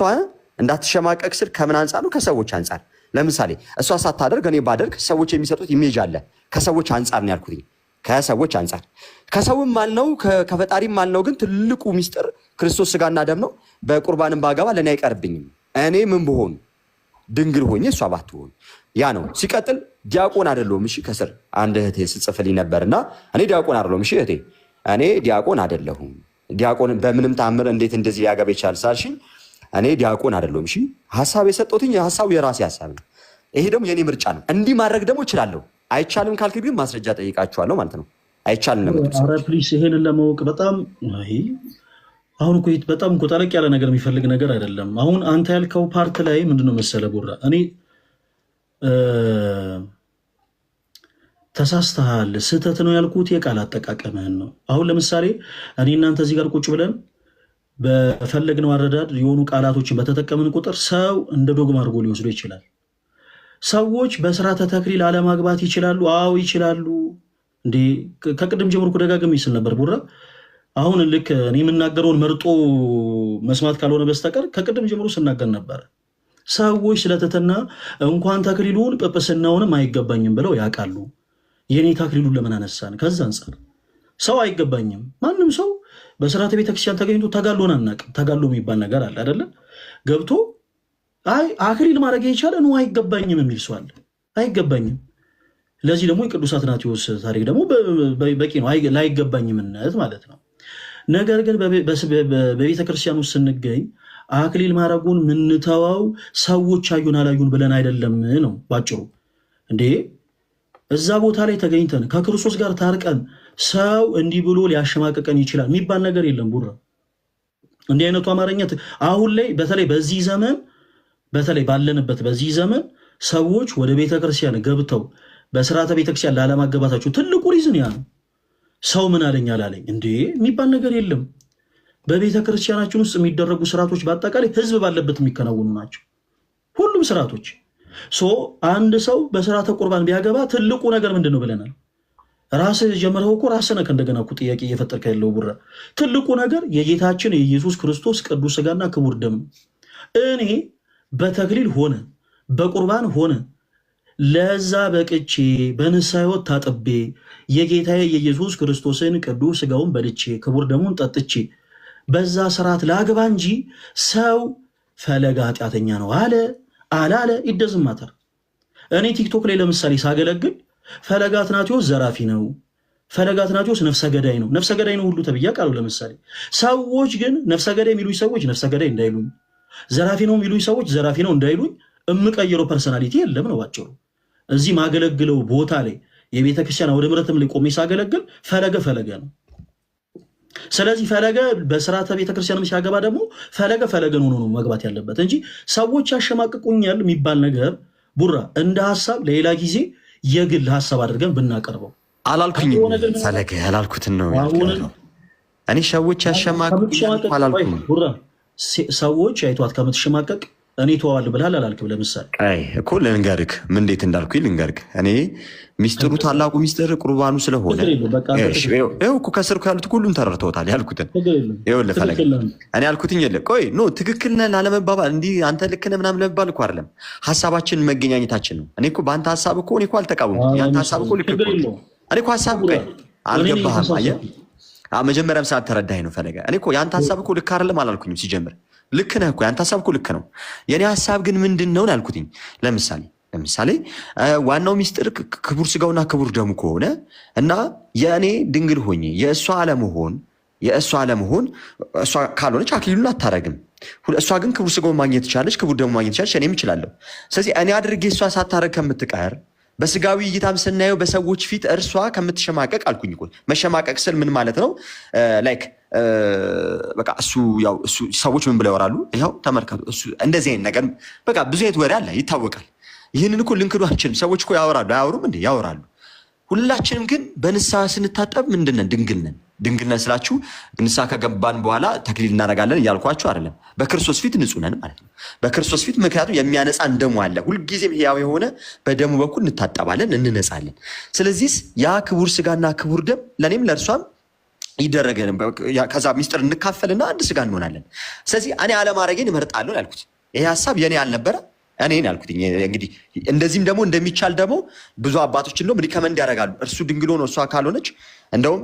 እንዳትሸማቀቅ ስል ከምን አንጻር ነው? ከሰዎች አንጻር። ለምሳሌ እሷ ሳታደርግ እኔ ባደርግ ሰዎች የሚሰጡት ኢሜጅ አለ። ከሰዎች አንጻር ነው ያልኩት። ከሰዎች አንጻር ከሰውም አልነው ከፈጣሪም አልነው። ግን ትልቁ ሚስጥር ክርስቶስ ስጋና ደም ነው። በቁርባንም ባገባ ለእኔ አይቀርብኝም። እኔ ምን ብሆን ድንግል ሆኜ እሷ ባትሆን ያ ነው። ሲቀጥል ዲያቆን አይደለሁም። እሺ ከስር አንድ እህቴ ስጽፍልኝ ነበርና እኔ ዲያቆን አይደለሁም። እሺ እህቴ እኔ ዲያቆን አይደለሁም። ዲያቆን በምንም ታምር እንዴት እንደዚህ ሊያገባ ይችላል ሳልሽኝ እኔ ዲያቆን አይደለሁም። እሺ ሐሳብ የሰጠሁትኝ ሐሳቡ የራሴ ሐሳብ ነው። ይሄ ደግሞ የኔ ምርጫ ነው። እንዲህ ማድረግ ደግሞ እችላለሁ። አይቻልም ካልክ ግን ማስረጃ ጠይቃችኋለሁ ማለት ነው። አይቻልም ነው ማለት ነው። ኧረ ፕሊስ ይሄንን ለማወቅ በጣም አሁን እኮ በጣም እኮ ጠለቅ ያለ ነገር የሚፈልግ ነገር አይደለም። አሁን አንተ ያልከው ፓርት ላይ ምንድነው መሰለ ቡራ፣ እኔ ተሳስተሃል፣ ስህተት ነው ያልኩት የቃል አጠቃቀምህን ነው። አሁን ለምሳሌ እኔ እናንተ እዚህ ጋር ቁጭ ብለን በፈለግነው አረዳድ የሆኑ ቃላቶችን በተጠቀምን ቁጥር ሰው እንደ ዶግማ አድርጎ ሊወስዶ ይችላል። ሰዎች በስርዓተ ተክሊል አለማግባት ይችላሉ። አዎ ይችላሉ። እንዴ ከቅድም ጀምሮ ደጋግሜ ስል ነበር ቡራ። አሁን ልክ እኔ የምናገረውን መርጦ መስማት ካልሆነ በስተቀር ከቅድም ጀምሮ ስናገር ነበር። ሰዎች ስለተተና እንኳን ተክሊሉን ጵጵስናውንም አይገባኝም ብለው ያውቃሉ። የኔ ተክሊሉን ለምን አነሳን? ከዛ አንጻር ሰው አይገባኝም። ማንም ሰው በስርዓተ ቤተክርስቲያን ተገኝቶ ተጋሎን አናውቅም። ተጋሎ የሚባል ነገር አለ አይደለ? ገብቶ አይ አክሊል ማድረግ የቻለ ነው አይገባኝም የሚል ሰው አለ። አይገባኝም። ለዚህ ደግሞ የቅዱስ አትናቴዎስ ታሪክ ደግሞ በቂ ነው። ላይገባኝምነት ማለት ነው። ነገር ግን በቤተክርስቲያን ውስጥ ስንገኝ አክሊል ማድረጉን ምንተዋው ሰዎች አዩን አላዩን ብለን አይደለም ነው ባጭሩ። እንዴ እዛ ቦታ ላይ ተገኝተን ከክርስቶስ ጋር ታርቀን ሰው እንዲህ ብሎ ሊያሸማቀቀን ይችላል የሚባል ነገር የለም ቡራ። እንዲህ አይነቱ አማርኛ አሁን ላይ በተለይ በዚህ ዘመን በተለይ ባለንበት በዚህ ዘመን ሰዎች ወደ ቤተክርስቲያን ገብተው በስርዓተ ቤተክርስቲያን ላለማገባታቸው ትልቁ ሪዝን ያ ነው። ሰው ምን አለኝ አላለኝ እንዴ የሚባል ነገር የለም። በቤተክርስቲያናችን ውስጥ የሚደረጉ ስርዓቶች በአጠቃላይ ህዝብ ባለበት የሚከናወኑ ናቸው ሁሉም ስርዓቶች። አንድ ሰው በስርዓተ ቁርባን ቢያገባ ትልቁ ነገር ምንድን ነው ብለናል? ራስህ ጀመረው እኮ ራስህ ነህ እንደገና እኮ ጥያቄ እየፈጠርከ ያለው ቡራ። ትልቁ ነገር የጌታችን የኢየሱስ ክርስቶስ ቅዱስ ስጋና ክቡር ደም ነው። እኔ በተክሊል ሆነ በቁርባን ሆነ ለዛ በቅቼ በንስሐ ሕይወት ታጥቤ የጌታዬ የኢየሱስ ክርስቶስን ቅዱስ ስጋውን በልቼ ክቡር ደሙን ጠጥቼ በዛ ስርዓት ላግባ እንጂ ሰው ፈለገ ኃጢአተኛ ነው አለ አላለ ይደዝማተር። እኔ ቲክቶክ ላይ ለምሳሌ ሳገለግል ፈለገ አትናቴዎስ ዘራፊ ነው፣ ፈለገ አትናቴዎስ ነፍሰ ገዳይ ነው፣ ነፍሰ ገዳይ ነው ሁሉ ተብያ ቃሉ። ለምሳሌ ሰዎች ግን ነፍሰ ገዳይ የሚሉኝ ሰዎች ነፍሰ ገዳይ እንዳይሉኝ፣ ዘራፊ ነው የሚሉኝ ሰዎች ዘራፊ ነው እንዳይሉኝ እምቀይረው ፐርሰናሊቲ የለም ነው ባጭሩ። እዚህ ማገለግለው ቦታ ላይ የቤተ ክርስቲያን ወደ ምረትም ላይ ቆሜ ሳገለግል ፈለገ ፈለገ ነው። ስለዚህ ፈለገ በስርዓተ ቤተ ክርስቲያንም ሲያገባ ደግሞ ፈለገ ፈለገን ሆኖ ነው መግባት ያለበት እንጂ ሰዎች ያሸማቅቁኛል የሚባል ነገር ቡራ እንደ ሀሳብ ለሌላ ጊዜ የግል ሀሳብ አድርገን ብናቀርበው። አላልኩኝ ፈለገ ያላልኩትን ነው ያልኩት። እኔ ሰዎች ያሸማቅቁኛል አላልኩም ቡራ። ሰዎች አይቷት ከምትሸማቀቅ እኔ ተዋል ብለሃል አላልክም? ለምሳሌ እኮ ልንገርክ ምን እንዴት እንዳልኩኝ ልንገርክ። እኔ ሚስጥሩ ታላቁ ሚስጥር ቁርባኑ ስለሆነ ይኸው እኮ ከስር ያሉት ሁሉም ተረድተውታል ያልኩትን። ይኸውልህ ፈለገ እኔ ያልኩትኝ የለ ቆይ ኖ ትክክል ነህ ላለመባባል እንዲህ አንተ ልክ ነህ ምናምን ለመባል እኮ አይደለም። ሀሳባችን መገኛኘታችን ነው። እኔ እኮ በአንተ ሀሳብ እኮ እኔ እኮ አልተቃወምኩም። ያንተ ሀሳብ እኮ ልክ እኮ እኔ እኮ ሀሳብ አልገባህም። አየህ መጀመሪያም ሰዓት ተረዳኸኝ ነው ፈለገ። እኔ እኮ ያንተ ሀሳብ እኮ ልክ አይደለም አላልኩኝም። ሲጀምር ልክ ነህ እኮ ያንተ ሀሳብ እኮ ልክ ነው። የኔ ሀሳብ ግን ምንድነው ያልኩትኝ? ለምሳሌ ዋናው ሚስጥር ክቡር ስጋውና ክቡር ደሙ ከሆነ እና የእኔ ድንግል ሆኜ የእሷ አለመሆን እሷ ካልሆነች አክሊሉን አታረግም። እሷ ግን ክቡር ስጋውን ማግኘት ትችላለች፣ ክቡር ደሙ ማግኘት ትችላለች፣ እኔም እችላለሁ። ስለዚህ እኔ አድርጌ እሷ ሳታረግ ከምትቀር በስጋዊ እይታም ስናየው በሰዎች ፊት እርሷ ከምትሸማቀቅ አልኩኝ እኮ። መሸማቀቅ ስል ምን ማለት ነው? ላይክ በቃ እሱ ሰዎች ምን ብለው ያወራሉ? ይኸው ተመልከቱ፣ እሱ እንደዚህ አይነት ነገር በቃ ብዙ አይነት ወሬ አለ ይታወቃል። ይህንን እኮ ልንክዱ አንችልም። ሰዎች እኮ ያወራሉ፣ አያወሩም እንዴ? ያወራሉ። ሁላችንም ግን በንስሐ ስንታጠብ ምንድን ነን? ድንግል ነን። ድንግል ነን ስላችሁ ንስሐ ከገባን በኋላ ተክሊል እናደርጋለን እያልኳችሁ አይደለም። በክርስቶስ ፊት ንጹህ ነን ማለት ነው። በክርስቶስ ፊት ምክንያቱም የሚያነጻን ደሙ አለ። ሁልጊዜም ሕያው የሆነ በደሙ በኩል እንታጠባለን፣ እንነጻለን። ስለዚህ ያ ክቡር ስጋና ክቡር ደም ለእኔም ለእርሷም ይደረገን። ከዛ ሚስጥር እንካፈልና አንድ ስጋ እንሆናለን። ስለዚህ እኔ አለማድረጌን እመርጣለሁ ያልኩት ይሄ ሀሳብ የኔ አልነበረ። እኔ ያልኩት እንግዲህ እንደዚህም ደግሞ እንደሚቻል ደግሞ ብዙ አባቶች እንደውም ሪከመንድ ያደርጋሉ። እርሱ ድንግል ሆኖ እሷ ካልሆነች እንደውም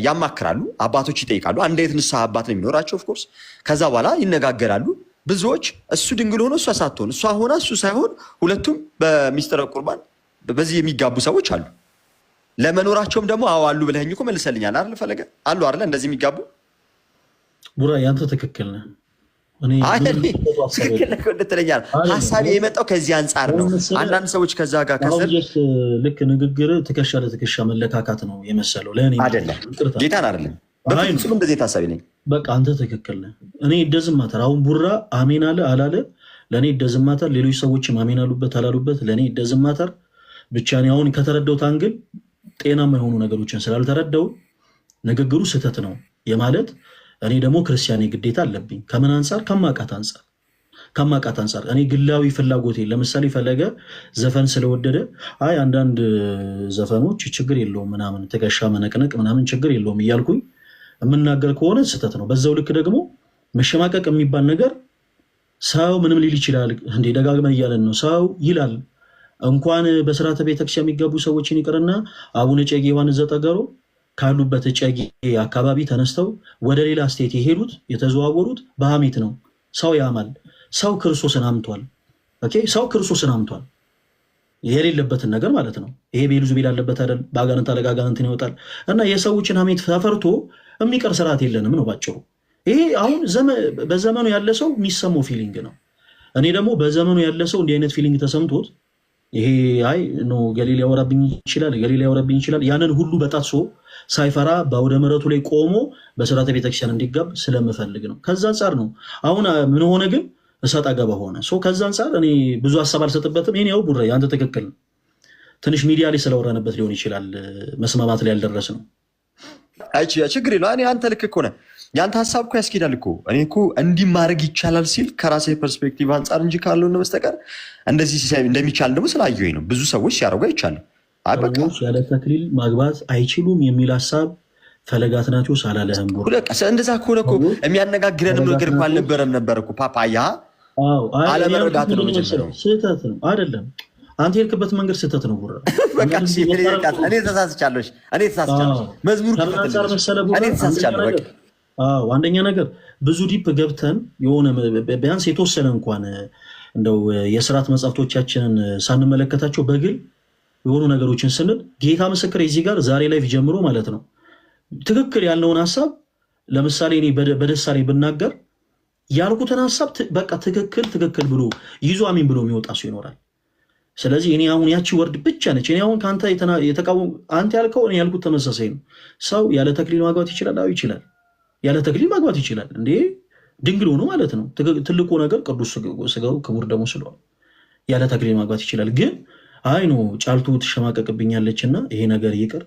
ያማክራሉ፣ አባቶች ይጠይቃሉ። አንድ አይነት ንስሐ አባት ነው የሚኖራቸው ኦፍኮርስ። ከዛ በኋላ ይነጋገራሉ። ብዙዎች እሱ ድንግል ሆኖ እሷ ሳትሆን፣ እሷ ሆና እሱ ሳይሆን ሁለቱም በሚስጥረ ቁርባን በዚህ የሚጋቡ ሰዎች አሉ። ለመኖራቸውም ደግሞ አዎ አሉ ብለኸኝ እኮ መልሰልኛል አይደል? ፈለገ አሉ አይደል? እንደዚህ የሚጋቡ ቡራ ያንተ ትክክል ነህ። ሀሳብ የመጣው ከዚህ አንጻር ነው። አንዳንድ ሰዎች ከዛ ጋር ከስር ልክ ንግግር ትከሻ ለትከሻ መለካካት ነው የመሰለው። ለእኔ አይደለም፣ ጌታን አይደለም። በፍጹም እንደዚህ ታሳቢ ነኝ። በቃ አንተ ትክክል ነህ። እኔ ይደዝማተር አሁን ቡራ አሜን አለ አላለ ለእኔ ይደዝማተር። ሌሎች ሰዎችም አሜን አሉበት አላሉበት ለእኔ ይደዝማተር። ብቻ እኔ አሁን ከተረዳሁት አንግል ጤናማ የሆኑ ነገሮችን ስላልተረዳው ንግግሩ ስህተት ነው የማለት እኔ ደግሞ ክርስቲያኔ ግዴታ አለብኝ። ከምን አንጻር? ከማቃት አንጻር እኔ ግላዊ ፍላጎቴ ለምሳሌ ፈለገ ዘፈን ስለወደደ አይ አንዳንድ ዘፈኖች ችግር የለውም ምናምን ትከሻ መነቅነቅ ምናምን ችግር የለውም እያልኩኝ የምናገር ከሆነ ስህተት ነው። በዛው ልክ ደግሞ መሸማቀቅ የሚባል ነገር ሰው ምንም ሊል ይችላል። እንዴ ደጋግመን እያለን ነው። ሰው ይላል እንኳን በስርዓተ ቤተክርስቲያን የሚገቡ ሰዎችን ይቅርና አቡነ እጨጌ ዮሐንስ ዘጠገሮ ካሉበት እጨጌ አካባቢ ተነስተው ወደ ሌላ ስቴት የሄዱት የተዘዋወሩት በሐሜት ነው። ሰው ያማል። ሰው ክርስቶስን አምቷል። ኦኬ ሰው ክርስቶስን አምቷል የሌለበትን ነገር ማለት ነው። ይሄ ቤልዙቤል ያለበት አይደል? በአጋንንት አለቃ አጋንንትን ይወጣል። እና የሰዎችን ሐሜት ተፈርቶ የሚቀር ስርዓት የለንም ነው ባጭሩ። ይሄ አሁን በዘመኑ ያለ ሰው የሚሰማው ፊሊንግ ነው። እኔ ደግሞ በዘመኑ ያለ ሰው እንዲህ አይነት ፊሊንግ ተሰምቶት ይሄ አይ ኖ ገሊላ ያወራብኝ ይችላል ያንን ሁሉ በጣጥሶ ሳይፈራ በአውደ ምሕረቱ ላይ ቆሞ በስርዓተ ቤተክርስቲያን እንዲጋብ ስለምፈልግ ነው። ከዛ አንጻር ነው። አሁን ምን ሆነ ግን እሰጥ አገባ ሆነ። ከዛ አንጻር እኔ ብዙ ሀሳብ አልሰጥበትም። ይሄን ያው ቡራ አንተ ትክክል ነው። ትንሽ ሚዲያ ላይ ስለወራንበት ሊሆን ይችላል መስማማት ላይ ያልደረስ ነው። አይ ችግር የለውም። እኔ አንተ ልክ እኮ ነህ። ያንተ ሀሳብ እኮ ያስኬዳል እኮ። እኔ እኮ እንዲህ ማድረግ ይቻላል ሲል ከራሴ ፐርስፔክቲቭ አንጻር እንጂ ካለው ነው በስተቀር እንደዚህ እንደሚቻል ደግሞ ስላየሁኝ ነው። ብዙ ሰዎች ሲያደርጉ አይቻልም። ያለ ተክሊል ማግባት አይችሉም የሚል ሀሳብ ፈለጋት ናቸው ሳላለህም እንደዛ ከሆነ እኮ የሚያነጋግረንም ነገር እኮ አልነበረም ነበር እኮ ፓፓያ አለመረዳት ነው። ስህተት ነው አይደለም። አንተ የሄድክበት መንገድ ስህተት ነው። ቡራ እኔ ተሳስቻለሁ። መዝሙር እኔ ተሳስቻለሁ። አንደኛ ነገር ብዙ ዲፕ ገብተን የሆነ ቢያንስ የተወሰነ እንኳን እንደው የስርዓት መጽሐፍቶቻችንን ሳንመለከታቸው በግል የሆኑ ነገሮችን ስንል ጌታ ምስክር እዚህ ጋር ዛሬ ላይ ጀምሮ ማለት ነው ትክክል ያልነውን ሀሳብ ለምሳሌ እኔ በደስታ ላይ ብናገር ያልኩትን ሀሳብ በቃ ትክክል ብሎ ይዞ አሚን ብሎ የሚወጣ ሰው ይኖራል። ስለዚህ እኔ አሁን ያቺ ወርድ ብቻ ነች። እኔ አሁን ከአንተ የተቃወም አንተ ያልከው እኔ ያልኩት ተመሳሳይ ነው። ሰው ያለ ተክሊል ማግባት ይችላል? አዎ ይችላል። ያለ ተክሊል ማግባት ይችላል እንዴ? ድንግል ሆኖ ማለት ነው። ትልቁ ነገር ቅዱስ ስጋው ክቡር ደሙ ስለሆነ ያለ ተክሊል ማግባት ይችላል። ግን አይ ነው ጫልቱ ትሸማቀቅብኛለች እና ይሄ ነገር ይቅር፣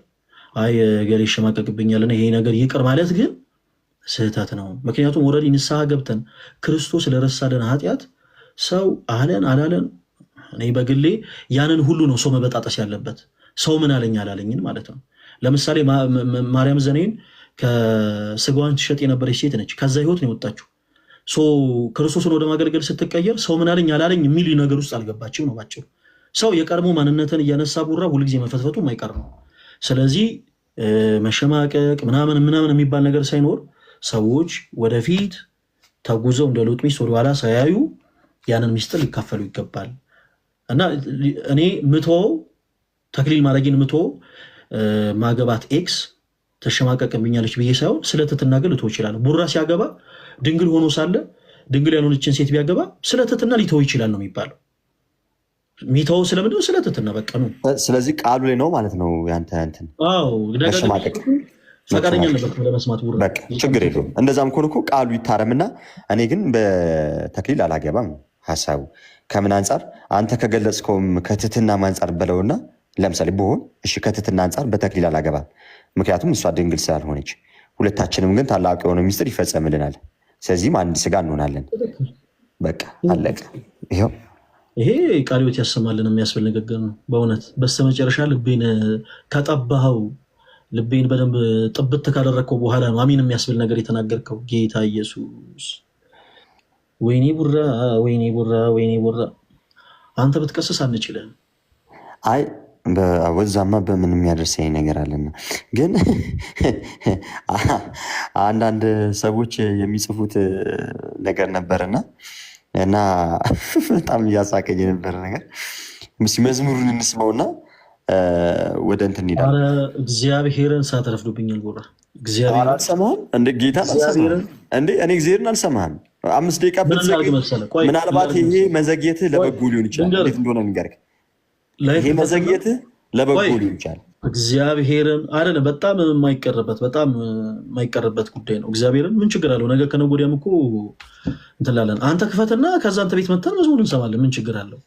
አይ ገሌ ይሸማቀቅብኛልና ይሄ ነገር ይቅር ማለት ግን ስህተት ነው። ምክንያቱም ኦልሬዲ ንስሐ ገብተን ክርስቶስ ለረሳልን ኃጢአት ሰው አለን አላለን እኔ በግሌ ያንን ሁሉ ነው ሰው መበጣጠስ ያለበት። ሰው ምን አለኝ አላለኝን ማለት ነው። ለምሳሌ ማርያም ዘኔን ከስጋዋን ትሸጥ የነበረች ሴት ነች። ከዛ ህይወት ነው የወጣችው። ክርስቶስን ወደ ማገልገል ስትቀየር ሰው ምን አለኝ አላለኝ የሚል ነገር ውስጥ አልገባችም ነው ባጭሩ። ሰው የቀድሞ ማንነትን እያነሳ ቡራ ሁልጊዜ መፈትፈቱ የማይቀር ነው። ስለዚህ መሸማቀቅ ምናምን የሚባል ነገር ሳይኖር ሰዎች ወደፊት ተጉዘው እንደ ሎጥ ሚስት ወደኋላ ሳያዩ ያንን ሚስጥር ሊካፈሉ ይገባል። እና እኔ ተክሊል ማድረግን ማገባት ኤክስ ተሸማቀቅብኛለች ብዬ ሳይሆን ስለ ትህትና ግን ልተው ይችላል። ቡራ ሲያገባ ድንግል ሆኖ ሳለ ድንግል ያልሆነችን ሴት ቢያገባ ስለ ትህትና ሊተው ይችላል ነው የሚባለው። ሚተው ስለምንድነው? ስለ ትህትና በቃ ነው። ስለዚህ ቃሉ ላይ ነው ማለት ነው ያንተ እንትን መሸማቀቅ ፈቃደኛ ነበር ለመስማት ቡራ። በቃ ችግር የለውም። እንደዛም ከሆነ እኮ ቃሉ ይታረምና እኔ ግን በተክሊል አላገባም ሀሳቡ ከምን አንጻር አንተ ከገለጽከውም ከትህትና አንጻር በለውና ለምሳሌ ብሆን እሺ ከትህትና አንጻር በተክሊል አላገባም፣ ምክንያቱም እሷ ድንግል ስላልሆነች፣ ሁለታችንም ግን ታላቅ የሆነ ሚስጥር ይፈጸምልናል። ስለዚህም አንድ ስጋ እንሆናለን። በቃ አለቀ። ይሄ ቃለ ሕይወት ያሰማልን የሚያስብል ንግግር ነው በእውነት። በስተመጨረሻ ልቤን ከጠባኸው ልቤን በደንብ ጥብት ካደረግከው በኋላ ነው አሚን የሚያስብል ነገር የተናገርከው ጌታ ኢየሱስ። ወይኔ ቡራ፣ ወይኔ ቡራ፣ ወይኔ ቡራ፣ አንተ ብትቀስስ አንችልም። አይ በዛማ በምን የሚያደርሰኝ ነገር አለና፣ ግን አንዳንድ ሰዎች የሚጽፉት ነገር ነበርና እና በጣም እያሳቀኝ የነበረ ነገር መዝሙሩን እንስማውና ወደ እንትን እንሄዳለን። እግዚአብሔርን ሳትረፍዱብኛል ቡራ፣ እግዚአብሔር አልሰማህም እንደ ጌታ አልሰማህም እንደ እኔ እግዚአብሔርን አልሰማህም። 5 ደቂቃ ምናልባት ይሄ መዘግየትህ ለበጎ ሊሆን ይችላል። እንዴት እንደሆነ ንገርክ። ይሄ መዘግየትህ ለበጎ ሊሆን ይችላል። እግዚአብሔርን አይደለም በጣም የማይቀርበት ጉዳይ ነው። እግዚአብሔርን ምን ችግር አለው? ነገ ከነገ ወዲያም እኮ እንትላለን። አንተ ክፈትና ከዛ አንተ ቤት መተን መዝሙር እንሰማለን። ምን ችግር አለው?